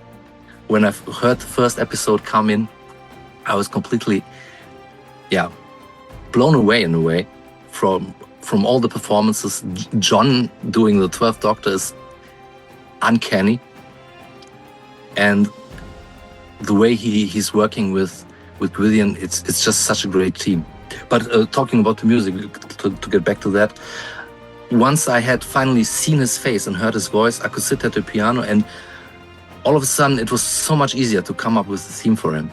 When I heard the first episode come in, I was completely, blown away in a way from all the performances. John doing the 12th Doctor is uncanny. And the way he's working with Gwydion, it's just such a great team. But talking about the music, to get back to that, once I had finally seen his face and heard his voice, I could sit at the piano, and all of a sudden it was so much easier to come up with a theme for him.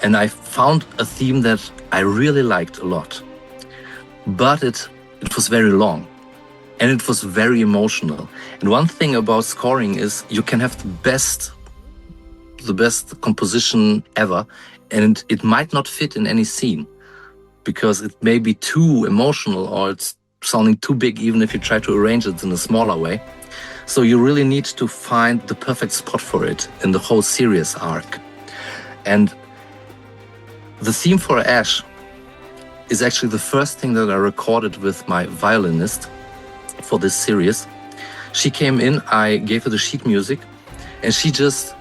And I found a theme that I really liked a lot. But it was very long, and it was very emotional. And one thing about scoring is you can have the best composition ever, and it might not fit in any scene, because it may be too emotional or it's sounding too big, even if you try to arrange it in a smaller way. So you really need to find the perfect spot for it in the whole series arc. And the theme for Ash is actually the first thing that I recorded with my violinist for this series. She came in, I gave her the sheet music, and she just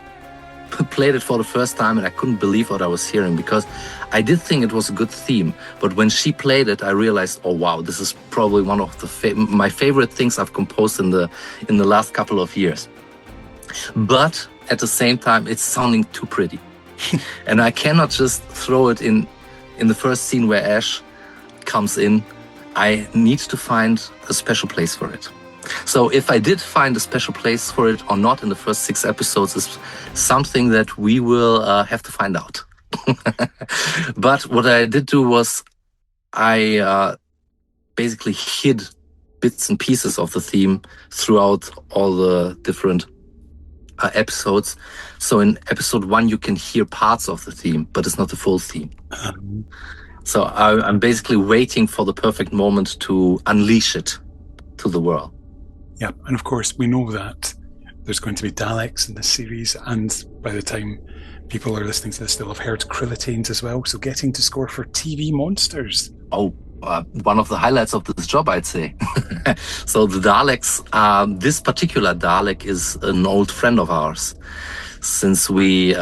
played it for the first time, and I couldn't believe what I was hearing, because I did think it was a good theme, but when she played it, I realized, oh wow, this is probably one of my favorite things I've composed in the last couple of years. But at the same time, it's sounding too pretty. And I cannot just throw it in the first scene where Ash comes in. I need to find a special place for it. So if I did find a special place for it or not in the first 6 episodes is something that we will have to find out. But what I did do was I basically hid bits and pieces of the theme throughout all the different episodes. So in episode 1, you can hear parts of the theme, but it's not the full theme. So I'm basically waiting for the perfect moment to unleash it to the world. Yeah, and of course, we know that there's going to be Daleks in this series, and by the time people are listening to this, they'll have heard Krillitanes as well, so getting to score for TV monsters. Oh, one of the highlights of this job, I'd say. So the Daleks, this particular Dalek is an old friend of ours, since we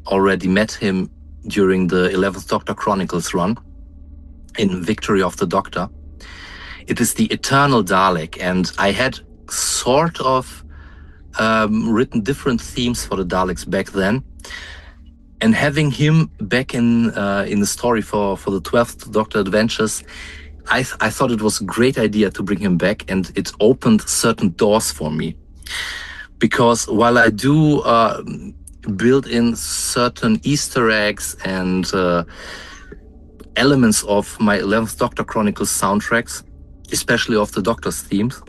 already met him during the 11th Doctor Chronicles run in Victory of the Doctor. It is the Eternal Dalek, and I had sort of written different themes for the Daleks back then. And having him back in the story for the 12th Doctor Adventures, I thought it was a great idea to bring him back, and it opened certain doors for me. because while I do build in certain Easter eggs and elements of my 11th Doctor Chronicles soundtracks, especially of the Doctor's themes,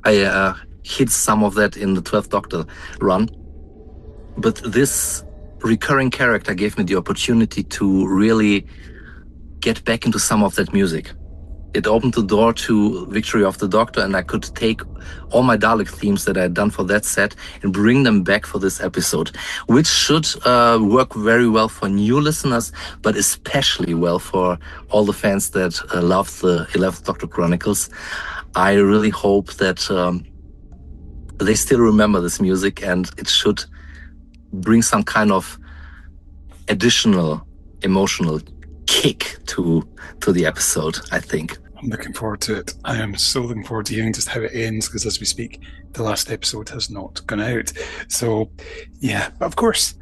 I hid some of that in the 12th Doctor run. But this recurring character gave me the opportunity to really get back into some of that music. It opened the door to Victory of the Doctor, and I could take all my Dalek themes that I had done for that set and bring them back for this episode, which should work very well for new listeners, but especially well for all the fans that love the 11th Doctor Chronicles. I really hope that they still remember this music, and it should bring some kind of additional emotional kick to the episode, I think. I'm looking forward to it. I am so looking forward to hearing just how it ends, because as we speak, the last episode has not gone out. So, yeah, but of course,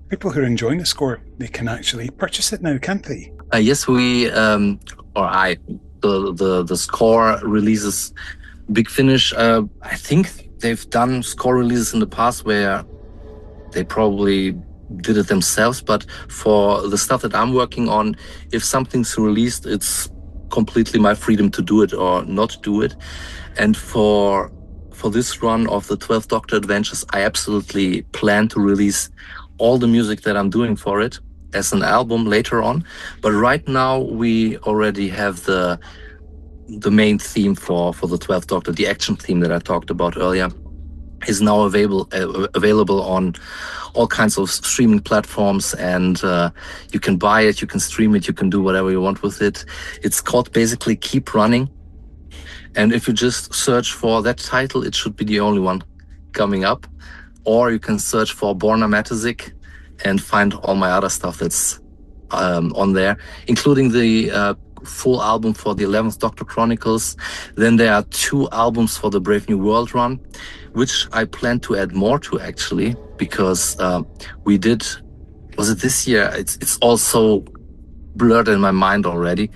people who are enjoying the score, they can actually purchase it now, can't they? Yes, the score releases Big Finish. I think they've done score releases in the past where they probably did it themselves, but for the stuff that I'm working on, if something's released, it's completely my freedom to do it or not do it. And for this run of the 12th Doctor Adventures, I absolutely plan to release all the music that I'm doing for it as an album later on. But right now we already have the main theme for the 12th Doctor, the action theme that I talked about earlier, is now available on all kinds of streaming platforms, and you can buy it, you can stream it, you can do whatever you want with it. It's called basically Keep Running, and if you just search for that title, it should be the only one coming up, or you can search for Borna Matosic and find all my other stuff that's on there, including the full album for the 11th Doctor Chronicles. Then there are 2 albums for the Brave New World run, which I plan to add more to, actually, because we did, was it this year? It's also blurred in my mind already.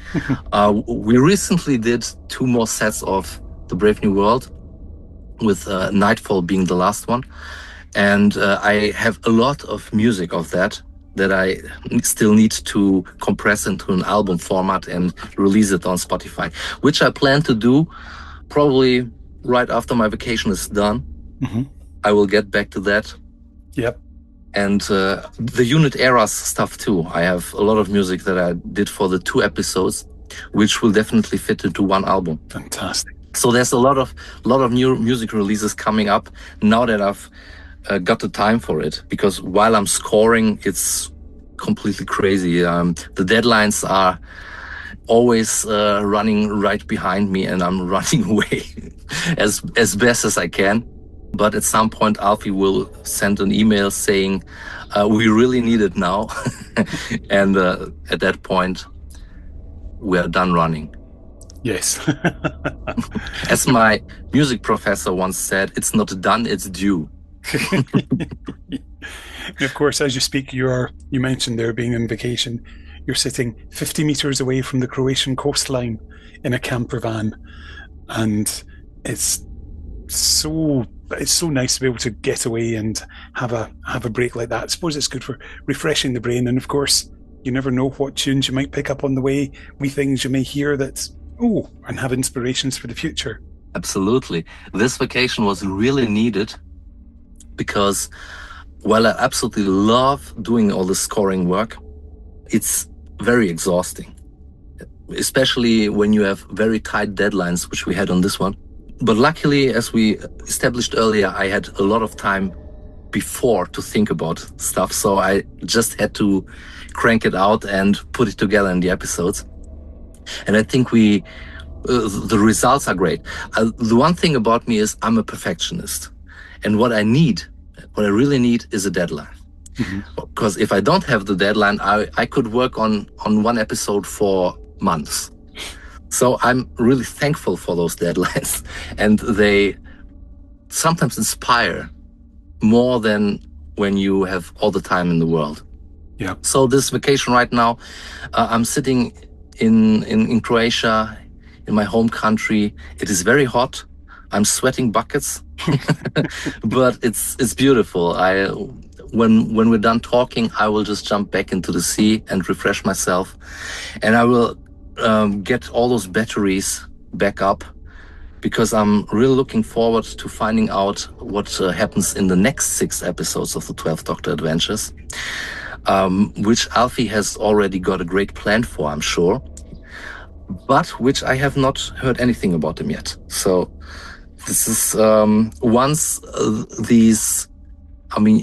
We recently did 2 more sets of the Brave New World, with Nightfall being the last one. And I have a lot of music of that I still need to compress into an album format and release it on Spotify, which I plan to do probably right after my vacation is done. Mm-hmm. I will get back to that. Yep. And the Unit Eras stuff too. I have a lot of music that I did for the 2 episodes, which will definitely fit into one album. Fantastic. So there's a lot of new music releases coming up now that I've got the time for it, because while I'm scoring, it's completely crazy. The deadlines are always running right behind me, and I'm running away as best as I can. But at some point, Alfie will send an email saying, we really need it now. And at that point, we are done running. Yes. As my music professor once said, it's not done, it's due. Of course, as you speak, you mentioned there being on vacation. You're sitting 50 meters away from the Croatian coastline in a camper van, and it's so nice to be able to get away and have a break like that. I suppose it's good for refreshing the brain, and of course, you never know what tunes you might pick up on the way, wee things you may hear and have inspirations for the future. Absolutely. This vacation was really needed, because while I absolutely love doing all the scoring work, it's very exhausting, especially when you have very tight deadlines, which we had on this one. But luckily, as we established earlier, I had a lot of time before to think about stuff, so I just had to crank it out and put it together in the episodes. And I think the results are great. The one thing about me is I'm a perfectionist, and what I really need is a deadline. Mm-hmm. Because if I don't have the deadline, I could work on one episode for months. So I'm really thankful for those deadlines, and they sometimes inspire more than when you have all the time in the world. Yeah. So this vacation right now, I'm sitting in Croatia, in my home country. It is very hot. I'm sweating buckets, but it's beautiful. When we're done talking, I will just jump back into the sea and refresh myself, and I will get all those batteries back up, because I'm really looking forward to finding out what happens in the next 6 episodes of the 12th Doctor Adventures, which Alfie has already got a great plan for, I'm sure, but which I have not heard anything about them yet. So this is once these. I mean,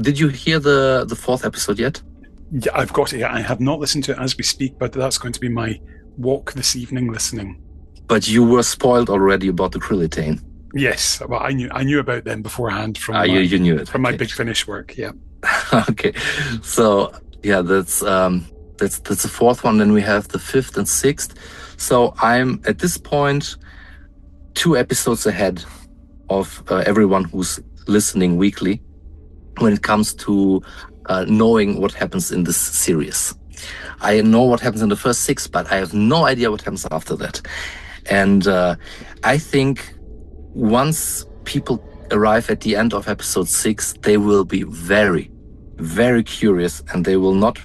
did you hear the 4th episode yet? Yeah, I've got it. I have not listened to it as we speak, but that's going to be my walk this evening listening. But you were spoiled already about the Krillitane. Yes, well, I knew about them beforehand from you knew it from my Big Finish work. Yeah. Okay, so yeah, that's the 4th one. Then we have the 5th and 6th. So I'm at this point 2 episodes ahead of everyone who's listening weekly when it comes to knowing what happens in this series. I know what happens in the first 6, but I have no idea what happens after that. And I think once people arrive at the end of episode 6, they will be very, very curious, and they will not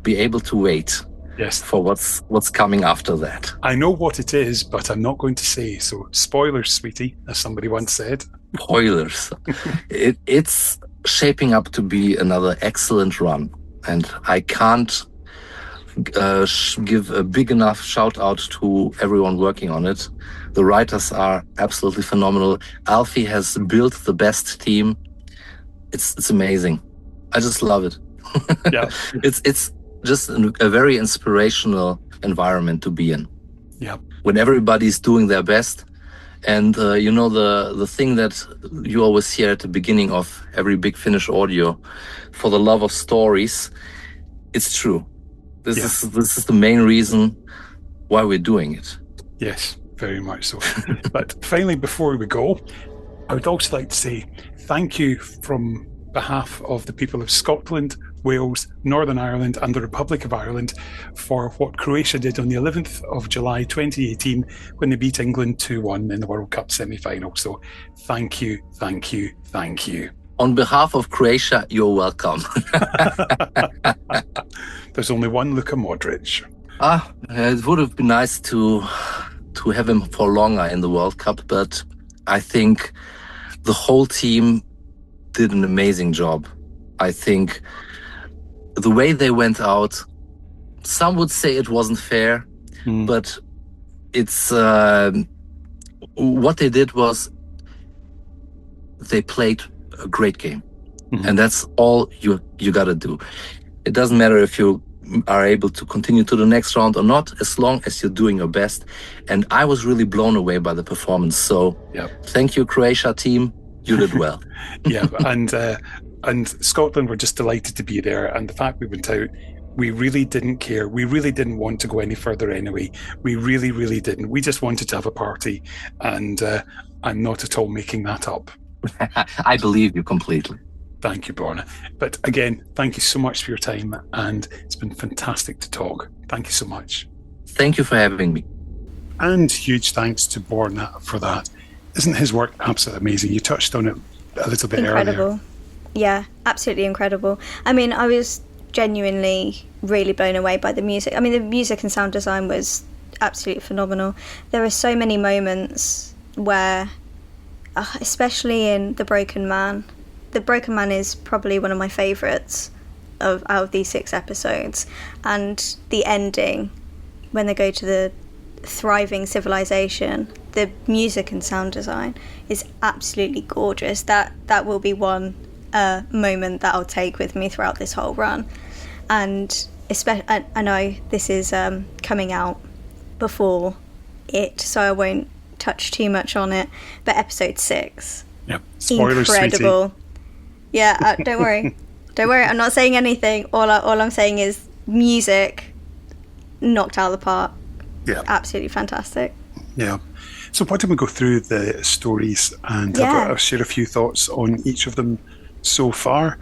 be able to wait for what's coming after that. I know what it is, but I'm not going to say. So spoilers, sweetie, as somebody once said. Spoilers. It's shaping up to be another excellent run, and I can't give a big enough shout out to everyone working on it. The writers are absolutely phenomenal. Alfie has built the best team. It's amazing. I just love it. Yeah. It's just a very inspirational environment to be in. Yeah. When everybody's doing their best. And the thing that you always hear at the beginning of every Big Finish audio, for the love of stories, it's true. This is the main reason why we're doing it. Yes, very much so. But finally, before we go, I would also like to say thank you from behalf of the people of Scotland, Wales, Northern Ireland and the Republic of Ireland for what Croatia did on the 11th of July 2018 when they beat England 2-1 in the World Cup semi-final. So thank you, thank you, thank you. On behalf of Croatia, you're welcome. There's only one Luka Modric. It would have been nice to have him for longer in the World Cup, but I think the whole team did an amazing job. I think the way they went out, some would say it wasn't fair, but it's what they did was they played a great game, and that's all you got to do. It doesn't matter if you are able to continue to the next round or not, as long as you're doing your best. And I was really blown away by the performance. So thank you, Croatia team. You did well. Yeah, and Scotland were just delighted to be there. And the fact we went out, we really didn't care. We really didn't want to go any further anyway. We really, really didn't. We just wanted to have a party. And I'm not at all making that up. I believe you completely. Thank you, Borna. But again, thank you so much for your time. And it's been fantastic to talk. Thank you so much. Thank you for having me. And huge thanks to Borna for that. Isn't his work absolutely amazing? You touched on it a little bit earlier. Incredible. Yeah, absolutely incredible. I mean, I was genuinely really blown away by the music. I mean, the music and sound design was absolutely phenomenal. There are so many moments where, especially in The Broken Man is probably one of my favourites out of these 6 episodes. And the ending, when they go to the thriving civilization, the music and sound design is absolutely gorgeous. That will be one moment that I'll take with me throughout this whole run. And I know this is coming out before it, so I won't touch too much on it, but episode 6, spoilers, incredible, sweetie. Yeah, don't worry, I'm not saying anything. All I'm saying is music knocked out of the park. Absolutely fantastic. So why don't we go through the stories and I'll share a few thoughts on each of them so far.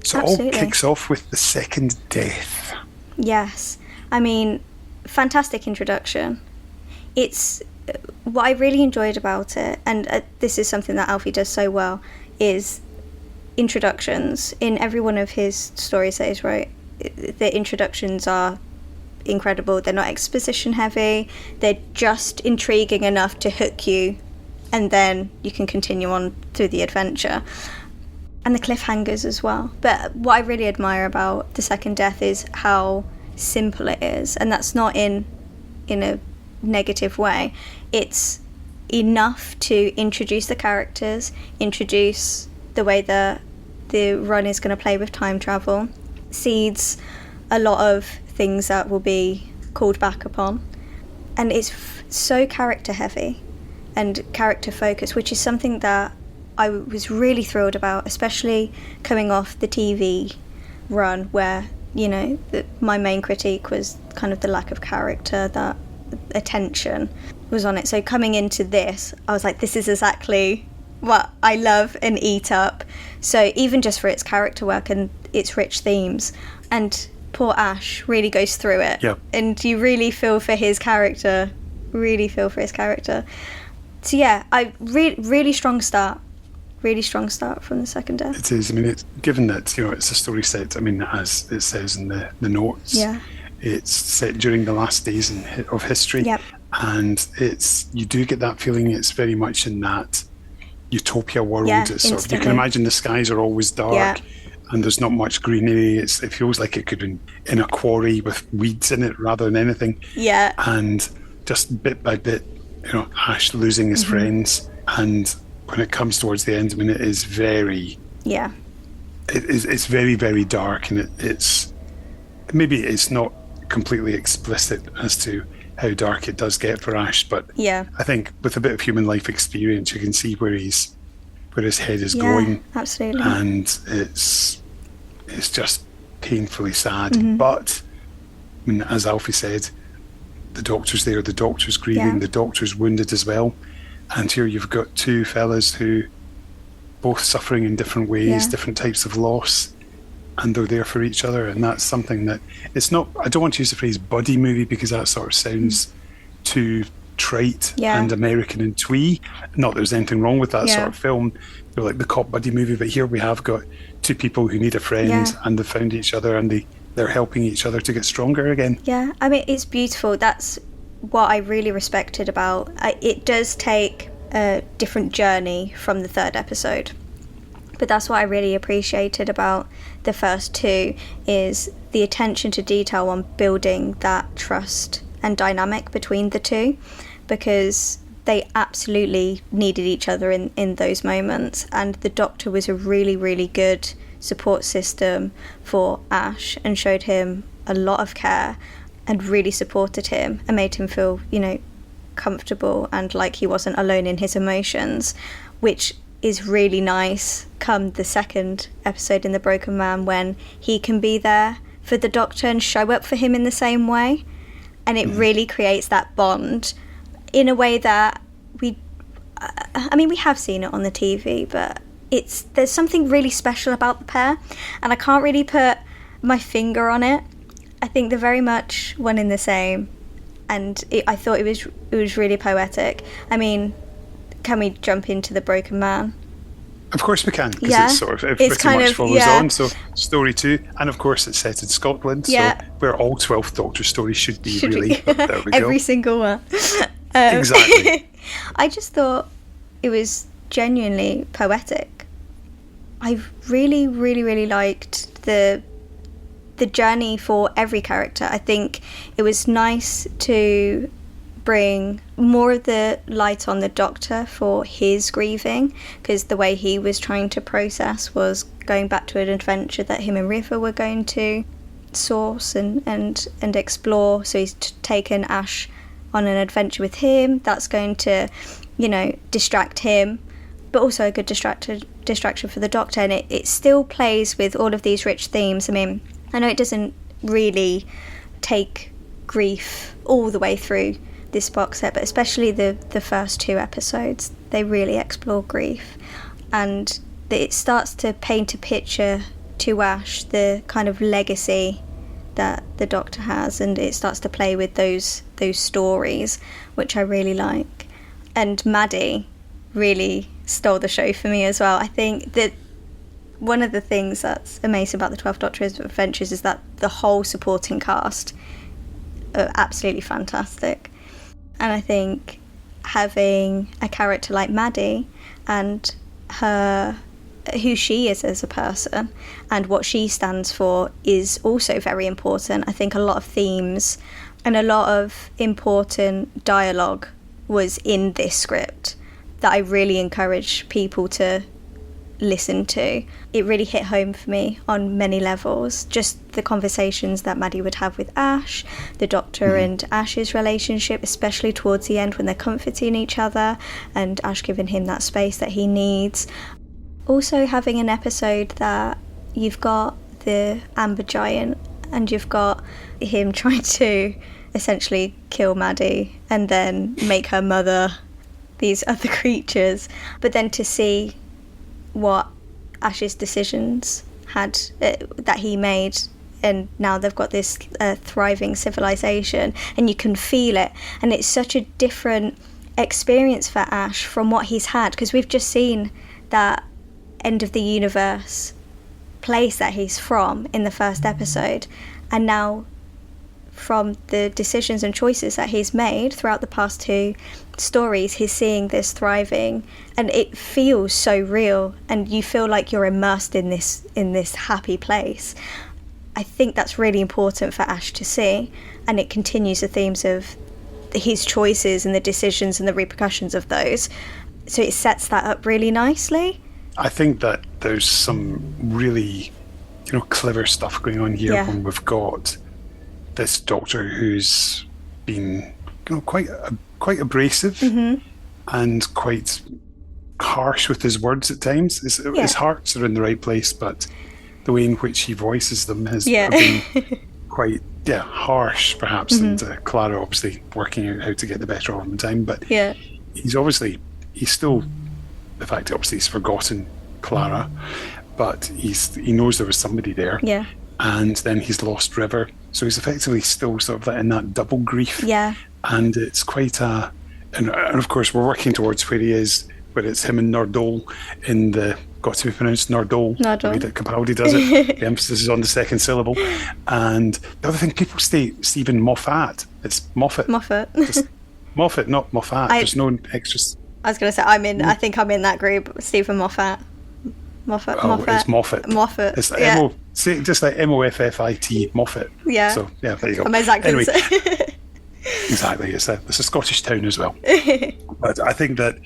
So Absolutely. It all kicks off with the second death. Yes. I mean, fantastic introduction. It's what I really enjoyed about it, and this is something that Alfie does so well, is introductions. In every one of his stories that he's wrote, the introductions are incredible. They're not exposition heavy, they're just intriguing enough to hook you, and then you can continue on through the adventure. And the cliffhangers as well. But what I really admire about The Second Death is how simple it is, and that's not in a negative way. It's enough to introduce the characters, introduce the way that the run is going to play with time travel, seeds a lot of things that will be called back upon, and it's so character heavy and character focused, which is something that I was really thrilled about, especially coming off the TV run where, you know, my main critique was kind of the lack of character, that attention was on it. So coming into this, I was like, this is exactly what I love and eat up. So even just for its character work and its rich themes, and poor Ash really goes through it. Yeah. And you really feel for his character, So yeah, really strong start from The Second Death. It is. I mean, it's given that, you know, it's a story set, I mean, as it says in the notes, yeah, it's set during the last days of history. Yep. And you do get that feeling it's very much in that utopia world. Yeah, It's sort of, you can imagine the skies are always dark. Yeah. And there's not much greenery. It feels like it could be in a quarry with weeds in it rather than anything. Yeah. And just bit by bit, you know, Ash losing his friends. And when it comes towards the end, I mean, it is very... Yeah. It's very, very dark. And maybe it's not completely explicit as to how dark it does get for Ash. But yeah, I think with a bit of human life experience, you can see where his head is going. Absolutely. And it's just painfully sad. But I mean, as Alfie said, the Doctor's there, the Doctor's grieving, the Doctor's wounded as well. And here you've got two fellas who both suffering in different ways, different types of loss, and they're there for each other. And that's something that it's not, I don't want to use the phrase buddy movie because that sort of sounds too trite and American and twee. Not that there's anything wrong with that sort of film, they're like the cop buddy movie, but here we have got two people who need a friend and they've found each other and they're helping each other to get stronger again. Yeah, I mean, it's beautiful. That's what I really respected about it. Does take a different journey from the third episode, but that's what I really appreciated about the first two, is the attention to detail on building that trust and dynamic between the two, because they absolutely needed each other in those moments, and the Doctor was a really, really good support system for Ash and showed him a lot of care and really supported him and made him feel, you know, comfortable and like he wasn't alone in his emotions, which is really nice come the second episode in The Broken Man, when he can be there for the Doctor and show up for him in the same way, and it really creates that bond in a way that we have seen it on the TV, but there's something really special about the pair, and I can't really put my finger on it. I think they're very much one and the same, and I thought it was really poetic. I mean, can we jump into The Broken Man? Of course we can, because it's sort of, it pretty much follows on. So story 2, and of course it's set in Scotland, so where all 12th Doctor stories should be, really. But there we go. Every single one. Exactly. I just thought it was genuinely poetic. I really, really, really liked the journey for every character. I think it was nice to bring more of the light on the Doctor for his grieving, because the way he was trying to process was going back to an adventure that him and River were going to source and explore. So he's taken Ash on an adventure with him that's going to, you know, distract him, but also a good distraction for the Doctor, and it still plays with all of these rich themes. I mean, I know it doesn't really take grief all the way through this box set, but especially the first two episodes, they really explore grief, and it starts to paint a picture to Ash, the kind of legacy that the Doctor has, and it starts to play with those stories, which I really like. And Maddie really stole the show for me as well. I think that one of the things that's amazing about the 12th Doctor Adventures is that the whole supporting cast are absolutely fantastic. And I think having a character like Maddie and her, who she is as a person and what she stands for is also very important. I think a lot of themes and a lot of important dialogue was in this script that I really encourage people to listen to. It really hit home for me on many levels. Just the conversations that Maddie would have with Ash, the Doctor and Ash's relationship, especially towards the end when they're comforting each other and Ash giving him that space that he needs. Also having an episode that you've got the Amber Giant and you've got him trying to essentially kill Maddie and then make her mother these other creatures, but then to see what Ash's decisions had that he made, and now they've got this thriving civilization and you can feel it, and it's such a different experience for Ash from what he's had, because we've just seen that end of the universe place that he's from in the first episode, and now from the decisions and choices that he's made throughout the past two stories, he's seeing this thriving, and it feels so real, and you feel like you're immersed in this happy place. I think that's really important for Ash to see, and it continues the themes of his choices and the decisions and the repercussions of those. So it sets that up really nicely. I think that there's some really, clever stuff going on here when we've got this Doctor who's been, quite abrasive and quite harsh with his words at times. His hearts are in the right place, but the way in which he voices them has been quite harsh, perhaps. And Clara obviously working out how to get the better of him in time. But he's still, the fact that obviously he's forgotten Clara, but he knows there was somebody there. Yeah. And then he's lost River. So he's effectively still sort of like in that double grief. Yeah. And it's quite and of course we're working towards where he is, where it's him and Nardole in the, got to be pronounced Nardole. The way that Capaldi does it. The emphasis is on the second syllable. And the other thing, people say Stephen Moffat. It's Moffat. Just Moffat, not Moffat. There's no extras. I was going to say, I think I'm in that group, Stephen Moffat. Moffat. It's Moffat. It's just like Moffit, Moffat. Yeah. So, there you go. I'm exactly anyway, exactly. It's a Scottish town as well. But I think that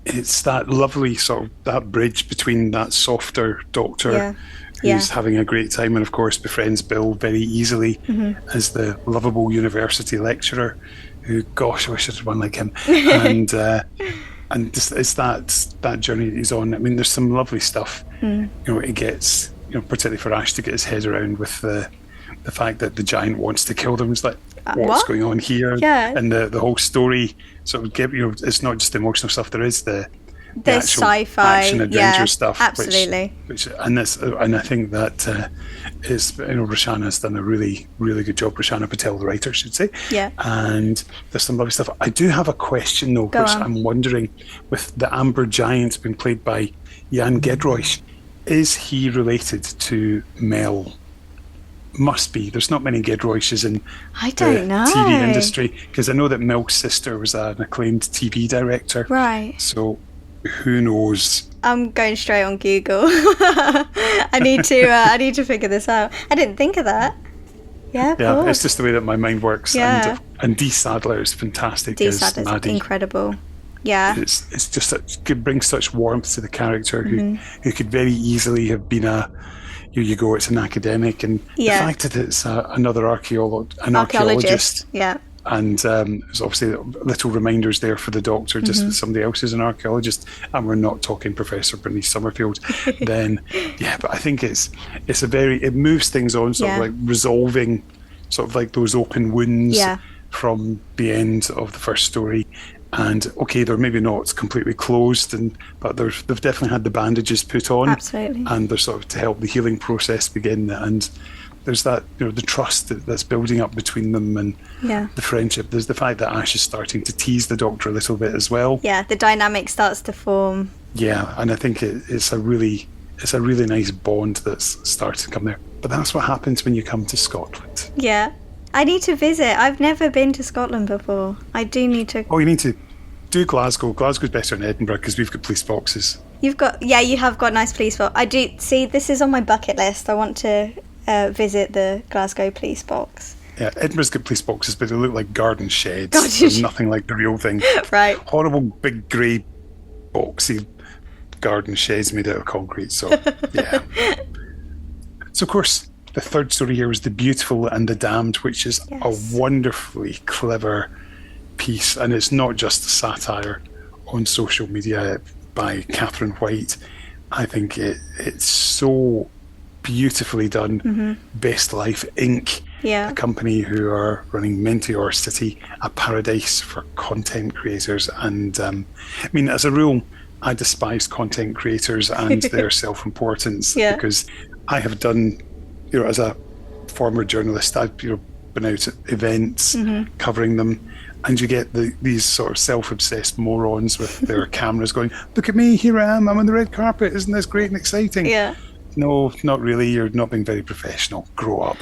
it's that lovely sort of, that bridge between that softer Doctor who's having a great time and, of course, befriends Bill very easily as the lovable university lecturer who, gosh, I wish I had one like him. And just, it's that journey that he's on. I mean, there's some lovely stuff. It gets, particularly for Ash to get his head around with the fact that the giant wants to kill them. It's like, what's going on here? Yeah. And the whole story sort of it's not just the emotional stuff. There is the sci-fi action adventure stuff. Absolutely. And I think that is, Roshana's done a really, really good job. Roshana Patel, the writer, should say. Yeah. And there's some lovely stuff. I do have a question though, I'm wondering, with the Amber Giant being played by Jan Gedroich, is he related to Mel? Must be. There's not many Gedroiches in the TV industry, because I know that Mel's sister was an acclaimed TV director. Right. So who knows? I'm going straight on Google. I need to figure this out. I didn't think of that. Yeah, it's just the way that my mind works. Yeah. And Dee Sadler is fantastic. Dee Sadler's Maddie. Incredible. Yeah. It's just could bring such warmth to the character who could very easily have been here you go, it's an academic, and the fact that it's another archaeologist. Yeah. And there's obviously little reminders there for the Doctor, just that somebody else is an archaeologist, and we're not talking Professor Bernice Summerfield. Then, but I think it moves things on, sort of like resolving sort of like those open wounds from the end of the first story. And okay, they're maybe not completely closed, but they've definitely had the bandages put on. Absolutely. And they're sort of to help the healing process begin. And there's that, the trust that's building up between them, and the friendship. There's the fact that Ash is starting to tease the Doctor a little bit as well. Yeah, the dynamic starts to form. Yeah, and I think it's a really nice bond that's started to come there. But that's what happens when you come to Scotland. Yeah. I need to visit. I've never been to Scotland before. I do need to. Oh, you need to do Glasgow. Glasgow's better than Edinburgh because we've got police boxes. You have got nice police box. I do. See, this is on my bucket list. I want to visit the Glasgow police box. Yeah, Edinburgh's got police boxes, but they look like garden sheds. They're nothing like the real thing. Right. Horrible big grey boxy garden sheds made out of concrete. So, yeah. So, of course, the third story here was The Beautiful and the Damned, which is a wonderfully clever piece. And it's not just a satire on social media by Catherine White. I think it's so beautifully done. Mm-hmm. Best Life Inc., a company who are running Mentor City, a paradise for content creators. And I mean, as a rule, I despise content creators and their self-importance because I have done, as a former journalist, I've been out at events covering them, and you get these sort of self-obsessed morons with their cameras going, "Look at me, here I am, I'm on the red carpet, isn't this great and exciting?" Yeah. No, not really. You're not being very professional. Grow up.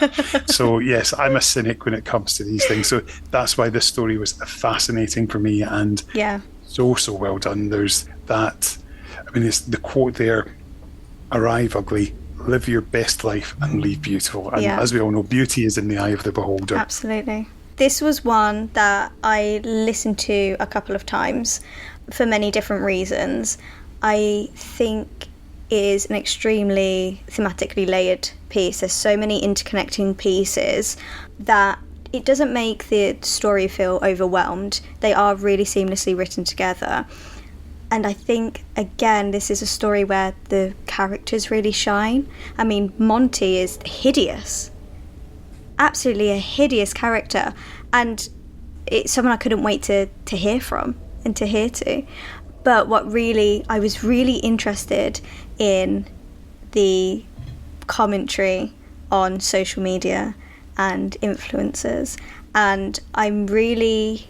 So yes, I'm a cynic when it comes to these things. So that's why this story was fascinating for me, and so well done. There's that. I mean, it's the quote there: "Arrive ugly, live your best life, and leave beautiful." And as we all know, beauty is in the eye of the beholder. Absolutely. This was one that I listened to a couple of times for many different reasons. I think is an extremely thematically layered piece. There's so many interconnecting pieces that it doesn't make the story feel overwhelmed. They are really seamlessly written together. And I think, again, this is a story where the characters really shine. I mean, Monty is hideous. Absolutely a hideous character. And it's someone I couldn't wait to hear from and to hear to. But I was really interested in the commentary on social media and influencers. And I'm really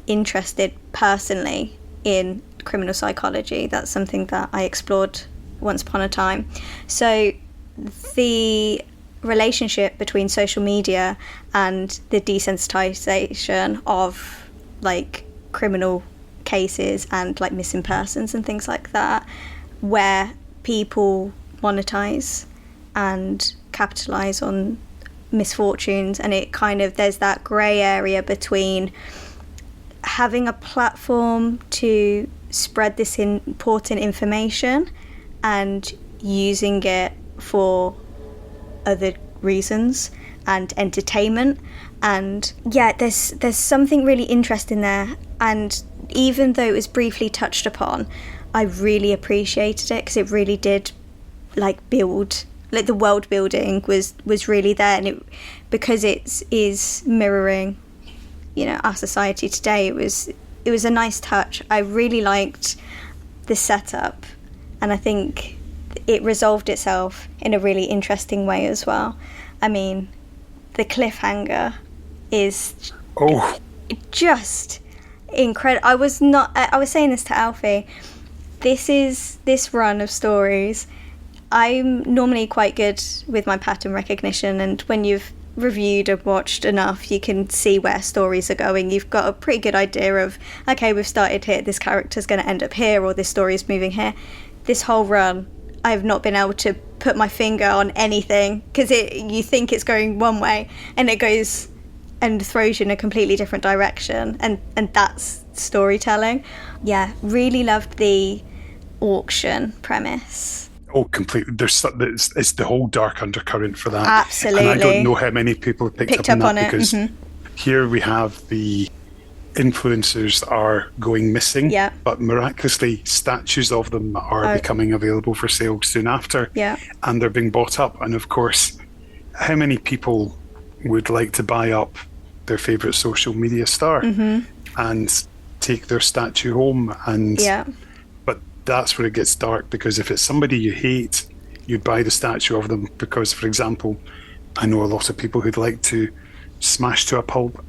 interested personally in criminal psychology. That's something that I explored once upon a time. So the relationship between social media and the desensitization of criminal cases and missing persons and things like that, where people monetize and capitalize on misfortunes, and it there's that grey area between having a platform to spread this important information and using it for other reasons and entertainment. And there's something really interesting there, and even though it was briefly touched upon, I really appreciated it because it really did build, the world building was really there, and because it is mirroring our society today, it was a nice touch. I really liked the setup, and I think it resolved itself in a really interesting way as well. I mean, the cliffhanger is just incredible. I was saying this to Alfie, this run of stories, I'm normally quite good with my pattern recognition, and when you've reviewed and watched enough, you can see where stories are going. You've got a pretty good idea of, okay, we've started here, this character's going to end up here, or this story's moving here. This whole run, I've not been able to put my finger on anything, because you think it's going one way and it goes and throws you in a completely different direction, and that's storytelling. Really loved the auction premise. Oh, completely. It's the whole dark undercurrent for that. Absolutely. And I don't know how many people have picked up on that, because here we have the influencers are going missing, but miraculously statues of them are becoming available for sale soon after, and they're being bought up. And of course, how many people would like to buy up their favourite social media star and take their statue home? And but that's where it gets dark, because if it's somebody you hate, you'd buy the statue of them because, for example, I know a lot of people who'd like to smash to a pulp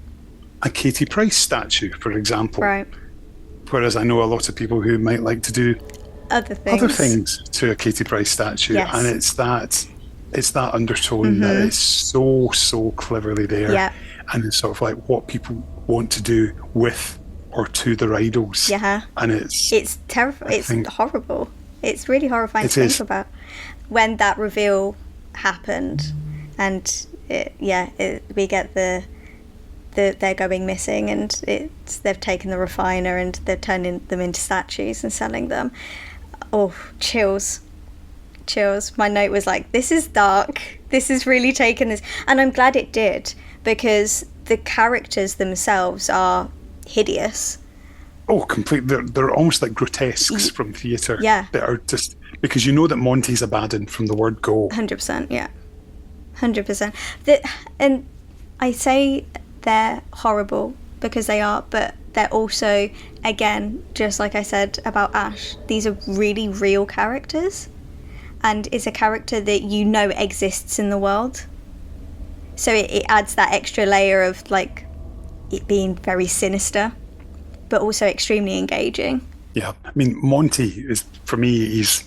a Katie Price statue, for example. Right. Whereas I know a lot of people who might like to do Other things to a Katie Price statue. Yes. And it's that undertone that is so cleverly there. Yeah. And it's sort of like what people want to do with or to their idols. Yeah. And it's terrifying. It's horrible. It's really horrifying to think about. When that reveal happened, and we get they're going missing, and they've taken the refiner and they're turning them into statues and selling them. Oh, chills. My note was like, this is dark. This is really taking this, and I'm glad it did, because the characters themselves are hideous. Oh, completely. They're almost like grotesques from theatre. Yeah. That are just, because you know that Monty's a bad one from the word go. 100%, yeah. 100%. And I say they're horrible because they are, but they're also, again, just like I said about Ash, these are really real characters, and it's a character that you know exists in the world. So it adds that extra layer of like it being very sinister, but also extremely engaging. Yeah, I mean, Monty is, for me, he's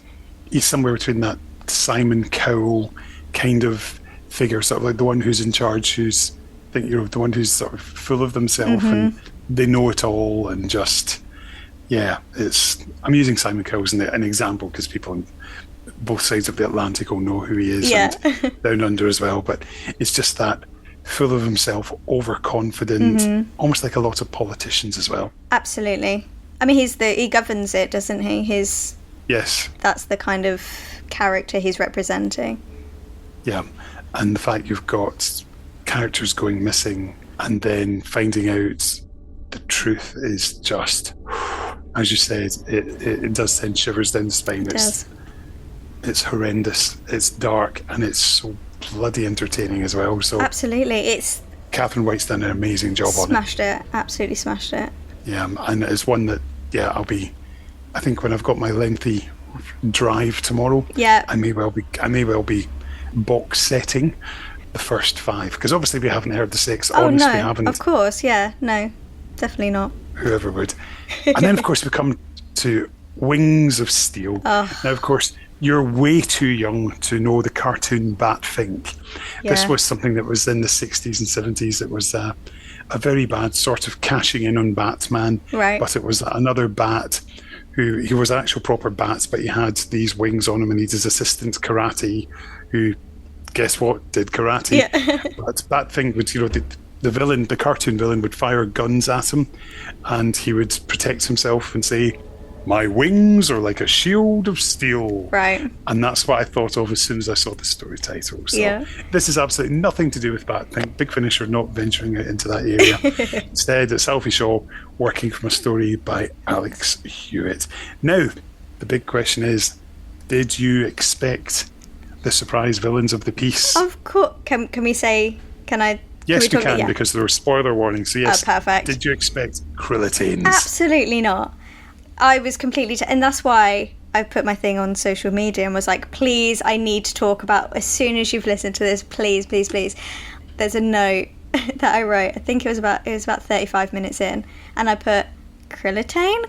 somewhere between that Simon Cowell kind of figure, sort of like the one who's in charge, who's, I think, the one who's sort of full of themselves and they know it all, and just, I'm using Simon Cowell as an example because people on both sides of the Atlantic will know who he is, and down under as well, but it's just that full of himself, overconfident, almost like a lot of politicians as well. Absolutely. I mean, he governs it, doesn't he? Yes. That's the kind of character he's representing. Yeah, and the fact you've got characters going missing and then finding out the truth is just, as you said, it does send shivers down the spine. It does. It's horrendous, it's dark, and it's so bloody entertaining as well. So absolutely, Catherine White's done an amazing job on it. Smashed it, absolutely smashed it. Yeah, and it's one that, I think when I've got my lengthy drive tomorrow, I may well be box setting the first 5, because obviously we haven't heard the 6. Oh Honestly, no, we haven't. Of course, no, definitely not. Whoever would. And then of course we come to Wings of Steel. Now of course you're way too young to know the cartoon Batfink. This was something that was in the 60s and 70s. It was a very bad sort of cashing in on Batman, right? But it was another bat he was an actual proper bat, but he had these wings on him, and he did his assistant karate, who, guess what, did karate. But Batfink would, the villain, the cartoon villain, would fire guns at him, and he would protect himself and say, "My wings are like a shield of steel." Right. And that's what I thought of as soon as I saw the story title. So this is absolutely nothing to do with Batfink. Big Finish are not venturing out into that area. Instead, it's Alfie Shaw working from a story by Alex Hewitt. Now, the big question is, did you expect the surprise villains of the piece? Of course. Can we say, can I... Yes, we can, because there were spoiler warnings. So yes, perfect. Did you expect Krillitanes? Absolutely not. I was completely... and that's why I put my thing on social media and was like, please, I need to talk about, as soon as you've listened to this, please. There's a note that I wrote. I think it was about 35 minutes in, and I put Krillitane ?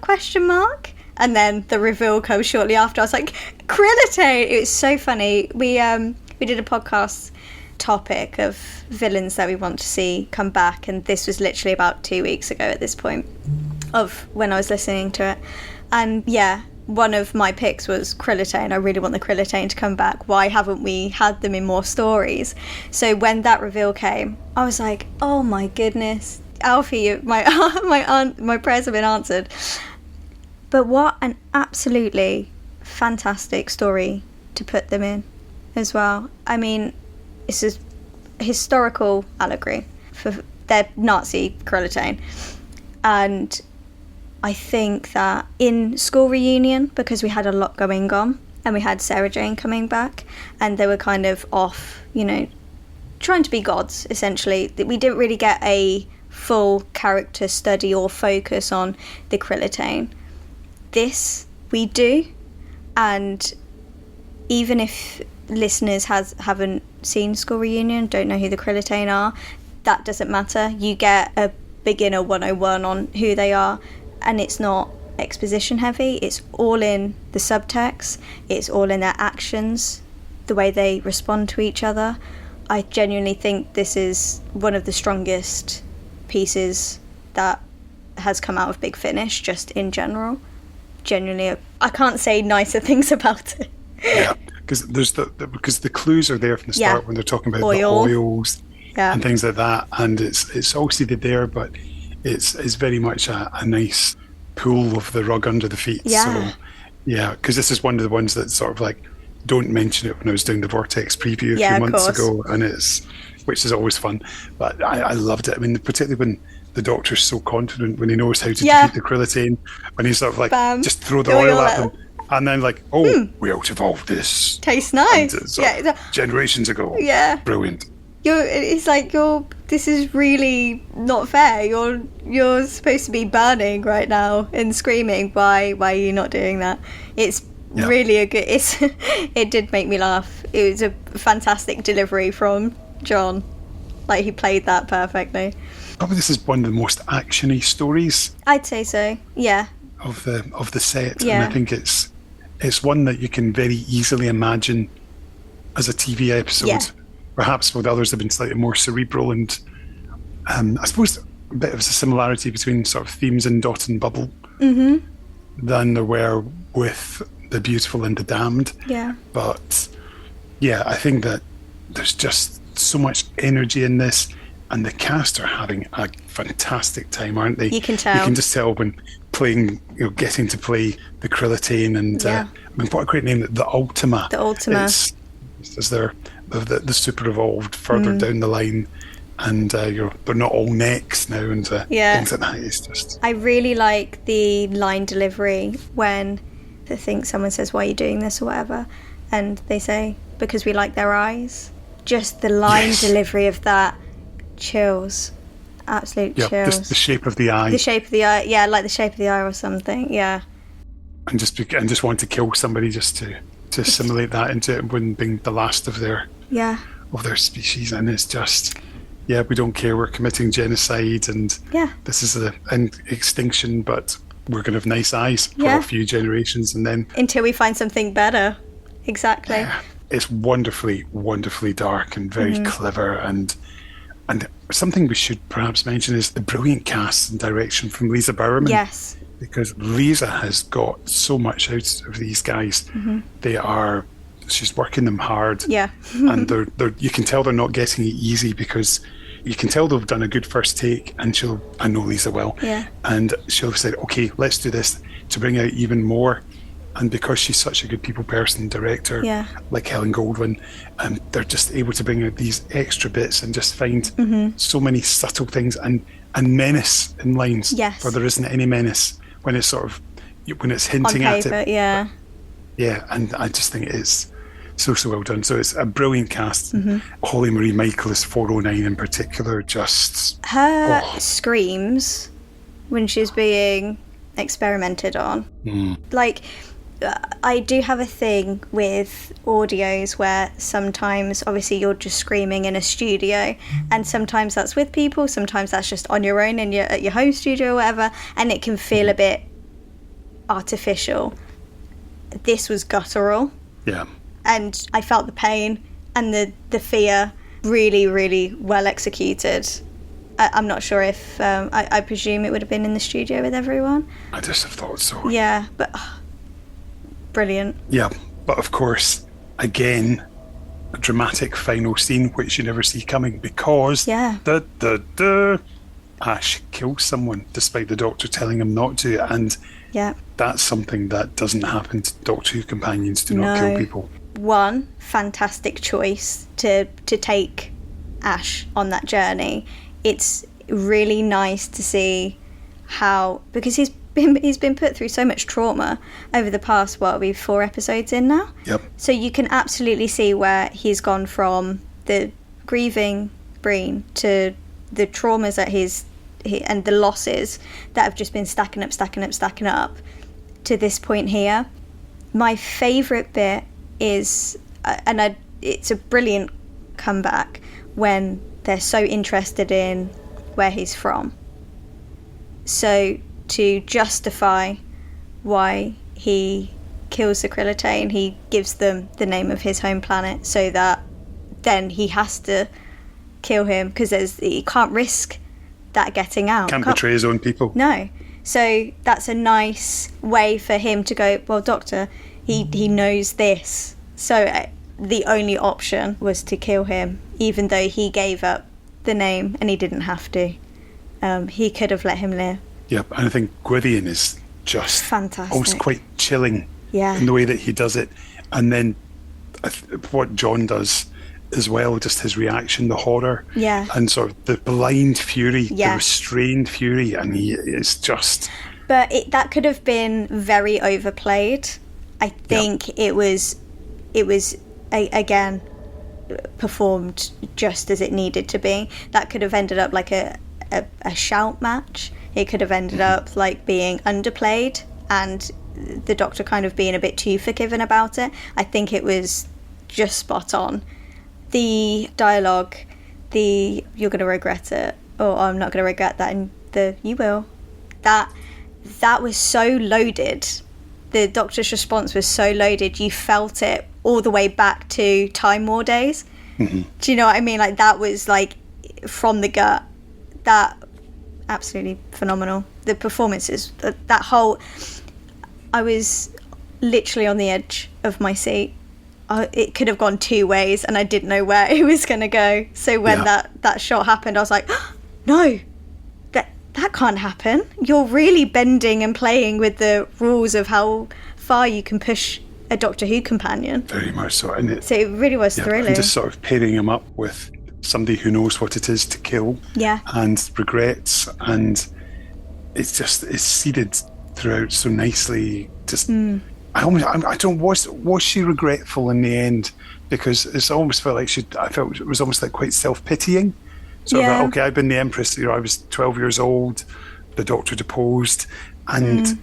And then the reveal comes shortly after. I was like, Krillitane! It was so funny. We did a podcast topic of villains that we want to see come back, and this was literally about 2 weeks ago at this point of when I was listening to it. And one of my picks was Krillitane. I really want the Krillitane to come back. Why haven't we had them in more stories? So when that reveal came, I was like, oh my goodness, Alfie, my prayers have been answered. But what an absolutely fantastic story to put them in as well. I mean, it's a historical allegory for their Nazi Krillitane. And I think that in School Reunion, because we had a lot going on, and we had Sarah Jane coming back, and they were kind of off, trying to be gods, essentially. We didn't really get a full character study or focus on the Krillitane. This we do, and even if listeners haven't seen School Reunion, don't know who the Krillitane are, that doesn't matter. You get a beginner 101 on who they are, and it's not exposition heavy. It's all in the subtext. It's all in their actions, the way they respond to each other. I genuinely think this is one of the strongest pieces that has come out of Big Finish, just in general. Genuinely, I can't say nicer things about it. Yeah, because because the clues are there from the start when they're talking about the oils and things like that, and it's all seated there, but it's very much a nice pull of the rug under the feet. Yeah. So yeah, because this is one of the ones that sort of like don't mention it when I was doing the Vortex preview a few months ago, and which is always fun. But I loved it. I mean, particularly when the Doctor's so confident, when he knows how to defeat the Krillitane, when he's sort of like, just throw the oil at them, and then like, we out-evolved this. Tastes nice. Generations ago. Yeah. Brilliant. This is really not fair. You're supposed to be burning right now and screaming. Why are you not doing that? It's really it did make me laugh. It was a fantastic delivery from John. Like, he played that perfectly. Probably this is one of the most action-y stories. I'd say so. Yeah. Of the set, yeah. And I think it's one that you can very easily imagine as a TV episode. Yeah. Perhaps with others have been slightly more cerebral, and I suppose a bit of a similarity between sort of themes in Dot and Bubble than there were with The Beautiful and the Damned. Yeah. But yeah, I think that there's just so much energy in this, and the cast are having a fantastic time, aren't they? You can tell. You can just tell when playing, getting to play the Krillitane, and I mean, what a great name, the Ultima. The Ultima. It's the super evolved further down the line, and they're not all necks now, and things like that. It's just. I really like the line delivery when someone says, "Why are you doing this?" or whatever, and they say, "Because we like their eyes." Just the line delivery of that, chills, absolute chills. The shape of the eye. The shape of the eye, yeah, like the shape of the eye or something, yeah. And just want to kill somebody just to assimilate that into it, when being the last of their species, and it's just we don't care, we're committing genocide, and this is an extinction, but we're gonna have nice eyes for a few generations, and then until we find something better. Exactly. Yeah. It's wonderfully, wonderfully dark and very clever, and something we should perhaps mention is the brilliant cast and direction from Lisa Bowerman. Yes. Because Lisa has got so much out of these guys. She's working them hard. Yeah. And they're you can tell they're not getting it easy, because you can tell they've done a good first take, and I know Lisa well. Yeah. And she'll have said, okay, let's do this to bring out even more. And because she's such a good people person, director, like Helen Goldwyn, they're just able to bring out these extra bits and just find so many subtle things and menace in lines where there isn't any menace, when it's sort of hinting on paper, at it. Yeah. Yeah, and I just think it is so well done. So it's a brilliant cast. Holly Marie Michael is 409 in particular. Just her screams when she's being experimented on. Like, I do have a thing with audios where sometimes obviously you're just screaming in a studio, and sometimes that's with people, sometimes that's just on your own at your home studio or whatever, and it can feel a bit artificial. This was guttural. Yeah. And I felt the pain and the fear really, really well executed. I'm not sure if I presume it would have been in the studio with everyone. I just have thought so. Yeah, but brilliant. Yeah, but of course, again, a dramatic final scene which you never see coming, because Ash kills someone despite the Doctor telling him not to, and that's something that doesn't happen to Doctor Who companions. Do not kill people. One fantastic choice to take Ash on that journey. It's really nice to see how, because he's been put through so much trauma over the past, we're 4 episodes in now? Yep. So you can absolutely see where he's gone from the grieving Breen to the traumas that and the losses that have just been stacking up to this point here. My favourite bit is, it's a brilliant come back when they're so interested in where he's from. So to justify why he kills the Krillitane, he gives them the name of his home planet so that then he has to kill him because he can't risk that getting out. Can't betray his own people. No. So that's a nice way for him to go, well, Doctor, he knows this. So the only option was to kill him, even though he gave up the name and he didn't have to. He could have let him live. Yeah, and I think Gwydion is just fantastic. Almost quite chilling Yeah. in the way that he does it. And then what John does as well, just his reaction, the horror, Yeah. and sort of the blind fury, Yeah. the restrained fury, and it's just... But that could have been very overplayed. I think it was again performed just as it needed to be. That could have ended up like a shout match. It could have ended up like being underplayed and the Doctor kind of being a bit too forgiving about it. I think it was just spot on. The dialogue, you're going to regret it, or I'm not going to regret that, and you will. That was so loaded. The Doctor's response was so loaded. You felt it all the way back to Time War days. Mm-hmm. Do you know what I mean? Like, that was like from the gut. That absolutely phenomenal. The performances, that whole... I was literally on the edge of my seat. It could have gone two ways and I didn't know where it was going to go. So when that shot happened, I was like, oh, no, that can't happen. You're really bending and playing with the rules of how far you can push a Doctor Who companion. Very much so. So it really was thrilling. And just sort of pairing him up with somebody who knows what it is to kill and regrets. And it's seeded throughout so nicely. Just... I don't. Was she regretful in the end? Because it's almost felt like I felt it was almost like quite self-pitying. So that, okay, I've been the Empress. I was 12 years old. The Doctor deposed, and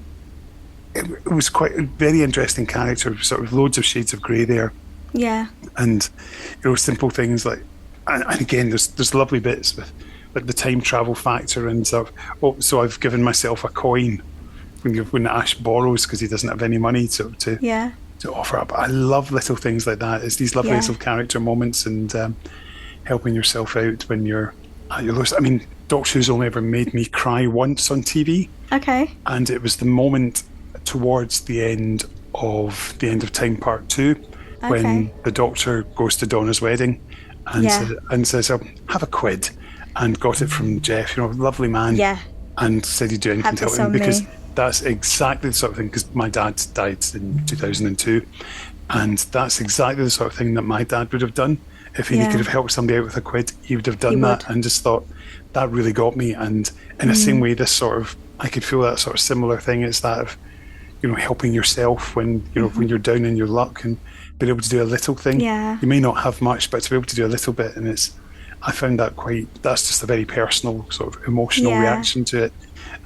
it was quite a very interesting character. Sort of loads of shades of grey there. Yeah. And simple things like, and again, there's lovely bits with like the time travel factor and sort of. So I've given myself a coin. When Ash borrows because he doesn't have any money to offer up. I love little things like that. It's these lovely little character moments and helping yourself out when you're at your lowest. I mean, Doctor Who's only ever made me cry once on TV. Okay. And it was the moment towards the end of Time Part 2 when the Doctor goes to Donna's wedding and says, oh, have a quid, and got it from Jeff, lovely man. Yeah. And said he'd do anything to help him because... That's exactly the sort of thing, because my dad died in 2002, and that's exactly the sort of thing that my dad would have done. If he could have helped somebody out with a quid, he would have done that, and just thought, that really got me. And in the same way, I could feel that sort of similar thing. It's that of, helping yourself when, when you're down in your luck and being able to do a little thing. Yeah. You may not have much, but to be able to do a little bit, and I found that that's just a very personal sort of emotional reaction to it.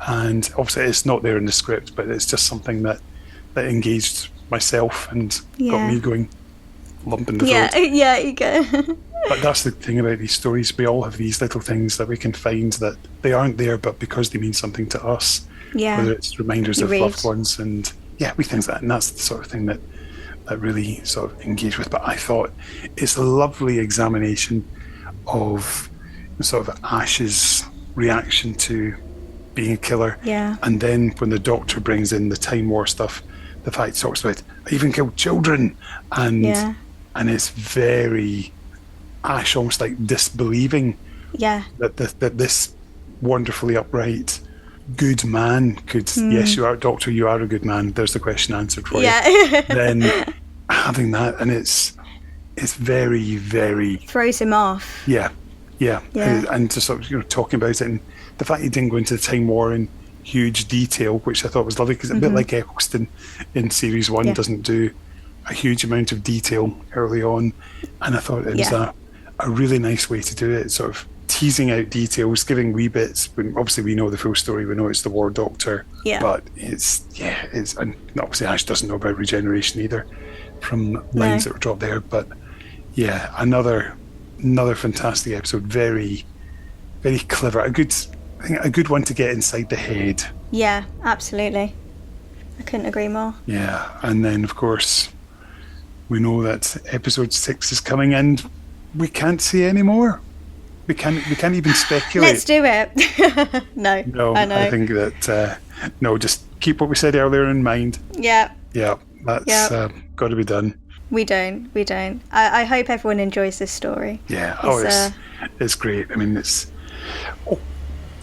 And obviously it's not there in the script, but it's just something that engaged myself and got me going lump in the throat. Yeah, you go. But that's the thing about these stories. We all have these little things that we can find that they aren't there, but because they mean something to us, whether it's reminders of loved ones and we think that, and that's the sort of thing that really sort of engage with. But I thought it's a lovely examination of sort of Ash's reaction to being a killer, and then when the Doctor brings in the Time War stuff, the fact talks about I even killed children, and it's very Ash almost like disbelieving that this wonderfully upright good man could yes, you are, Doctor, you are a good man, there's the question answered for you. Then having that, and it's very, very throws him off. And just sort of talking about it, and the fact he didn't go into the Time War in huge detail, which I thought was lovely, because a bit like Eccleston in Series 1 doesn't do a huge amount of detail early on, and I thought it was a really nice way to do it, sort of teasing out details, giving wee bits. When obviously we know the full story, we know it's the War Doctor, but it's and obviously Ash doesn't know about regeneration either from lines that were dropped there, but another another fantastic episode. Very, very clever. I think a good one to get inside the head. Yeah, absolutely. I couldn't agree more. Yeah, and then of course we know that episode 6 is coming, and we can't say any more. We can't even speculate. Let's do it. No, I know. I think that no, just keep what we said earlier in mind. Yeah. Yeah, that's got to be done. We don't. I hope everyone enjoys this story. Yeah. It's great. I mean, it's. Oh,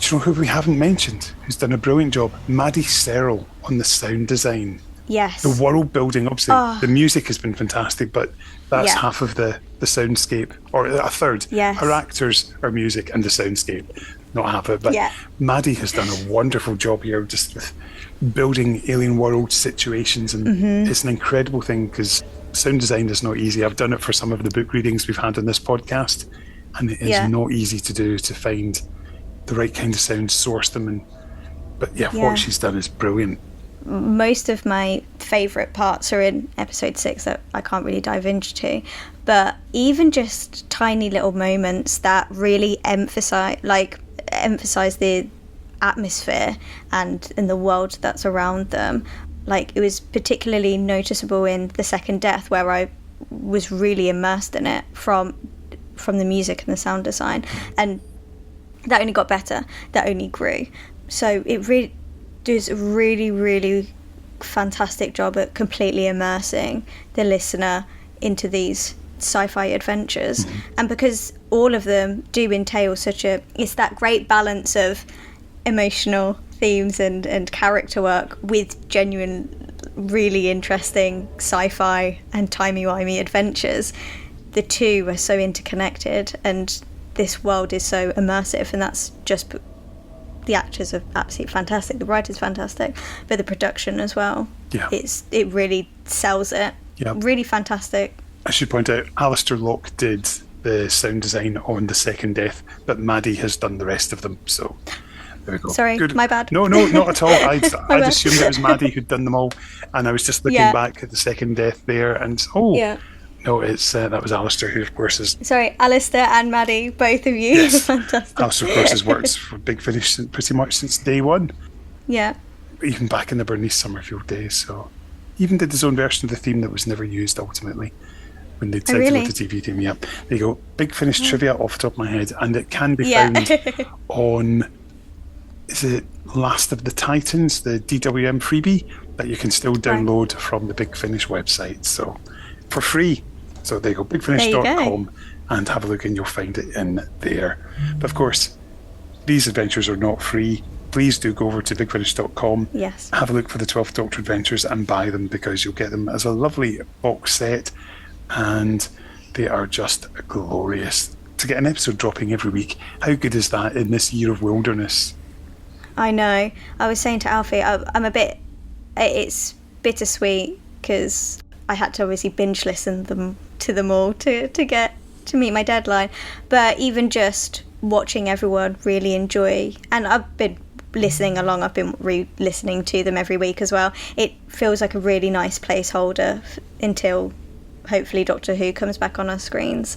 do you know who we haven't mentioned? Who's done a brilliant job? Maddie Searle on the sound design. Yes. The world building, obviously, the music has been fantastic, but that's half of the soundscape, or a third. Yes. Her actors, her music, and the soundscape, not half of it. But Maddie has done a wonderful job here, just with building alien world situations, and it's an incredible thing because sound design is not easy. I've done it for some of the book readings we've had on this podcast, and it is not easy to do, to find the right kind of sound, source them, but what she's done is brilliant. Most of my favourite parts are in episode 6 that I can't really dive into, but even just tiny little moments that really emphasize the atmosphere and the world that's around them. Like, it was particularly noticeable in The Second Death, where I was really immersed in it from the music and the sound design, and that only got better, that only grew. So it really does a really, really fantastic job at completely immersing the listener into these sci-fi adventures. And because all of them do entail it's that great balance of emotional themes and character work with genuine, really interesting sci-fi and timey-wimey adventures. The two are so interconnected, and this world is so immersive, and that's just... The actors are absolutely fantastic. The writer's fantastic, but the production as well. Yeah, it really sells it. Yeah, really fantastic. I should point out, Alistair Locke did the sound design on The Second Death, but Maddie has done the rest of them. So there we go. Sorry, good. My bad. No, not at all. I'd assumed it was Maddie who'd done them all, and I was just looking back at The Second Death there, and no, it's that was Alistair, who of course is... Sorry, Alistair and Maddie, both of you. Yes. Fantastic. Alistair, of course, has worked for Big Finish pretty much since day one. Yeah. Even back in the Bernice Summerfield days, so... Even did his own version of the theme that was never used, ultimately, when they decided to go to TV theme. Yep. There you go. Big Finish trivia off the top of my head, and it can be found on... Is it Last of the Titans, the DWM freebie, that you can still download from the Big Finish website, so... For free. So there you go, bigfinish.com, and have a look and you'll find it in there. But of course, these adventures are not free. Please do go over to bigfinish.com, have a look for the 12th Doctor Adventures and buy them, because you'll get them as a lovely box set, and they are just glorious. To get an episode dropping every week, how good is that in this year of wilderness? I know. I was saying to Alfie, it's bittersweet, because I had to obviously binge listen to them all to meet my deadline. But even just watching everyone really enjoy, and I've been listening along, I've been re-listening to them every week as well. It feels like a really nice placeholder until hopefully Doctor Who comes back on our screens.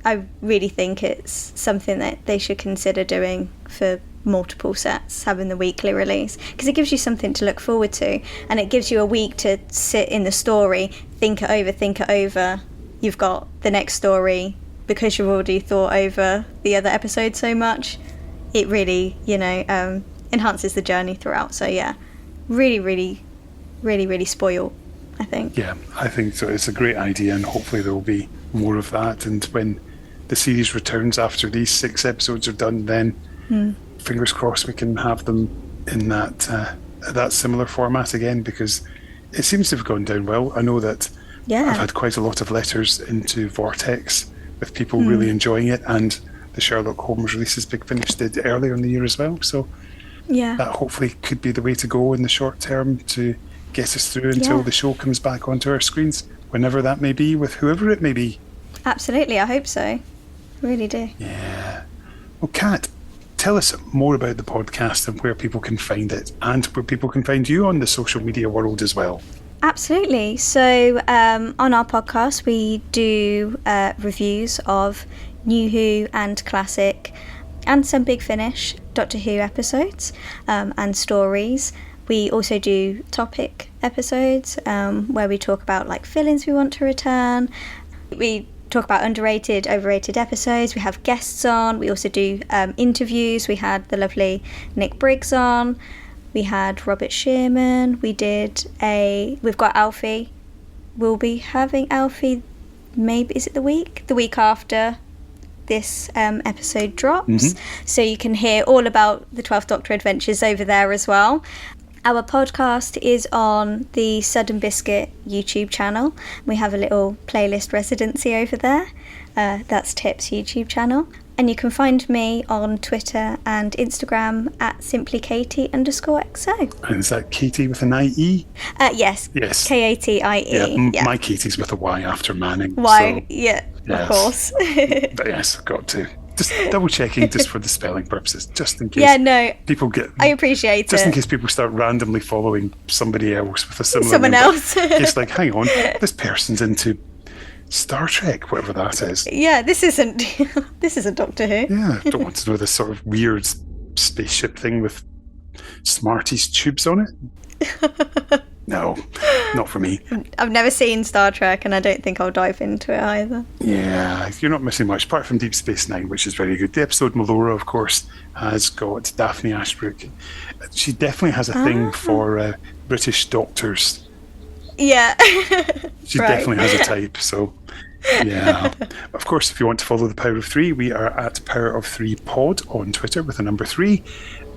I really think it's something that they should consider doing for multiple sets, having the weekly release, because it gives you something to look forward to, and it gives you a week to sit in the story, think it over. You've got the next story because you've already thought over the other episode so much. It really, enhances the journey throughout. So yeah, really, really, really, really spoiled, I think. Yeah, I think so. It's a great idea, and hopefully there will be more of that. And when the series returns after these 6 episodes are done, then fingers crossed we can have them in that similar format again, because it seems to have gone down well. I know that I've had quite a lot of letters into Vortex with people really enjoying it, and the Sherlock Holmes releases Big Finish did earlier in the year as well. So that hopefully could be the way to go in the short term to get us through until the show comes back onto our screens, whenever that may be, with whoever it may be. Absolutely, I hope so. Really do. Yeah. Well, Kat, tell us more about the podcast and where people can find it, and where people can find you on the social media world as well. Absolutely. So on our podcast, we do reviews of New Who and classic, and some Big Finish Doctor Who episodes and stories. We also do topic episodes where we talk about like fill-ins we want to return. We talk about underrated, overrated episodes. We have guests on. We also do interviews. We had the lovely Nick Briggs on. We had Robert Shearman. We've got Alfie. We'll be having Alfie, maybe, is it the week after this episode drops. So you can hear all about the 12th Doctor Adventures over there as well. Our podcast is on the Sudden Biscuit YouTube channel. We have a little playlist residency over there. That's Tip's YouTube channel. And you can find me on Twitter and Instagram at simplykatie_XO. And is that Katie with an IE? Yes. Katie. Yeah, my Katie's with a Y after Manning. Y, so, yes. Of course. But yes, I've got to. Just double checking just for the spelling purposes, just in case people get... I appreciate just in case people start randomly following somebody else with a similar name. Else. It's like, hang on, this person's into Star Trek, whatever that is. Yeah, this isn't Doctor Who. Yeah, I don't want to know this sort of weird spaceship thing with Smarties tubes on it. No, not for me. I've never seen Star Trek, and I don't think I'll dive into it either. Yeah, you're not missing much, apart from Deep Space Nine, which is very good. The episode Melora, of course, has got Daphne Ashbrook. She definitely has a thing for British doctors. Yeah. She definitely has a type, so... Yeah. Of course, if you want to follow the Power of Three, we are at Power of Three Pod on Twitter with a number 3.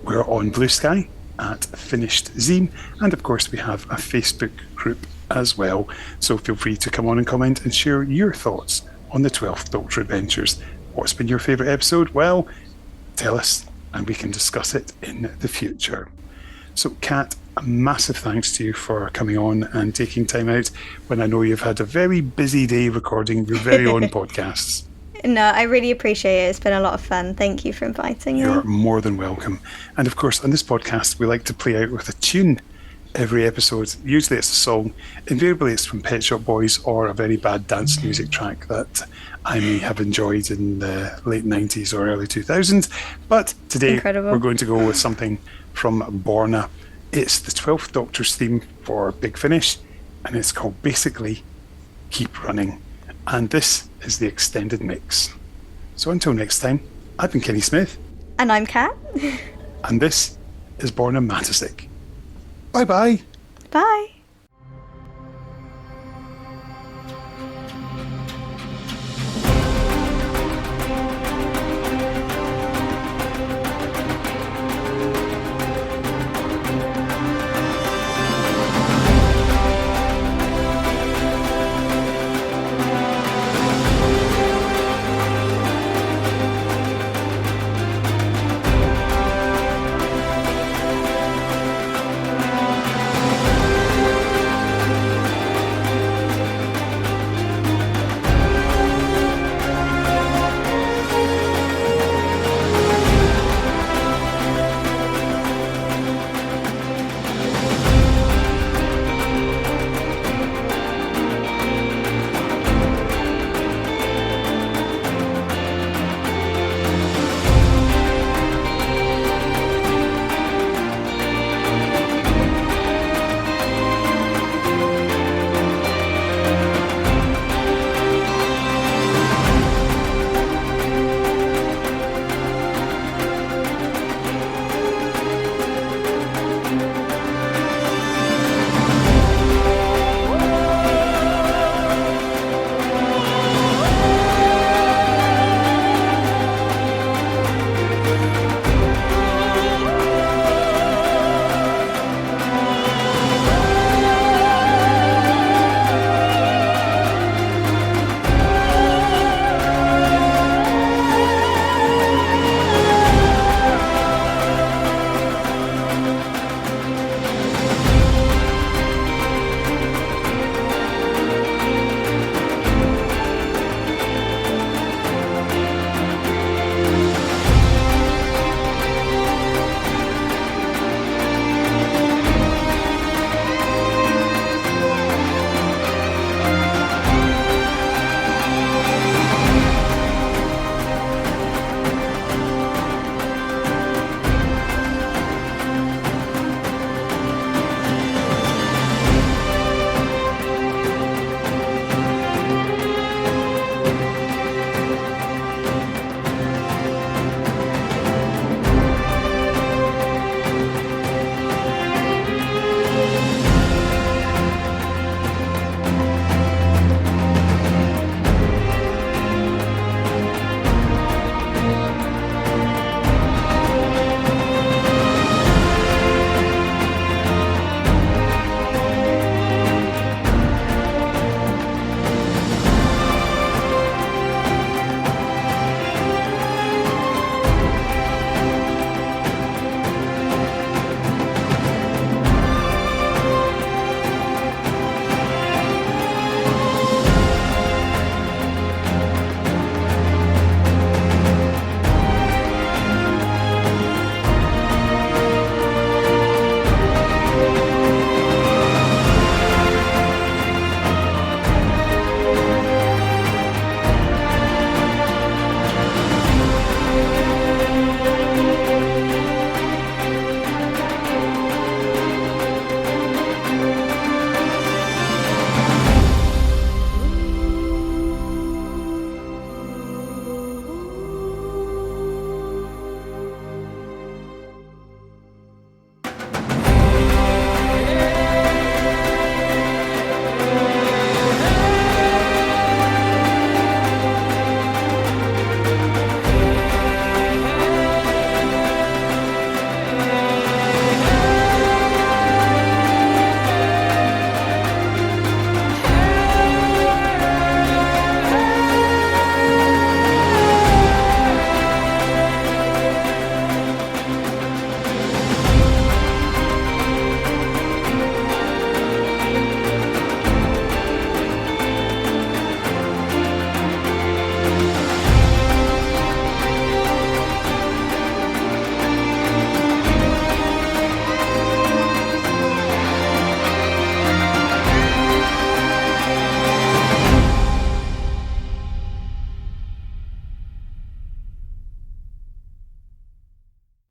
We're on Blue Sky at Finished Zine, and of course we have a Facebook group as well, so feel free to come on and comment and share your thoughts on the 12th Doctor Adventures. What's been your favourite episode? Well, tell us and we can discuss it in the future. So Kat, a massive thanks to you for coming on and taking time out when I know you've had a very busy day recording your very own podcasts. No, I really appreciate it. It's been a lot of fun. Thank you for inviting me. You're more than welcome. And of course, on this podcast, we like to play out with a tune every episode. Usually it's a song. Invariably it's from Pet Shop Boys or a very bad dance music track that I may have enjoyed in the late 90s or early 2000s. But today we're going to go with something from Borna. It's the 12th Doctor's theme for Big Finish, and it's called basically Keep Running. And this is the extended mix. So until next time, I've been Kenny Smith. And I'm Kat. And this is Borna Matosic. Bye-bye. Bye.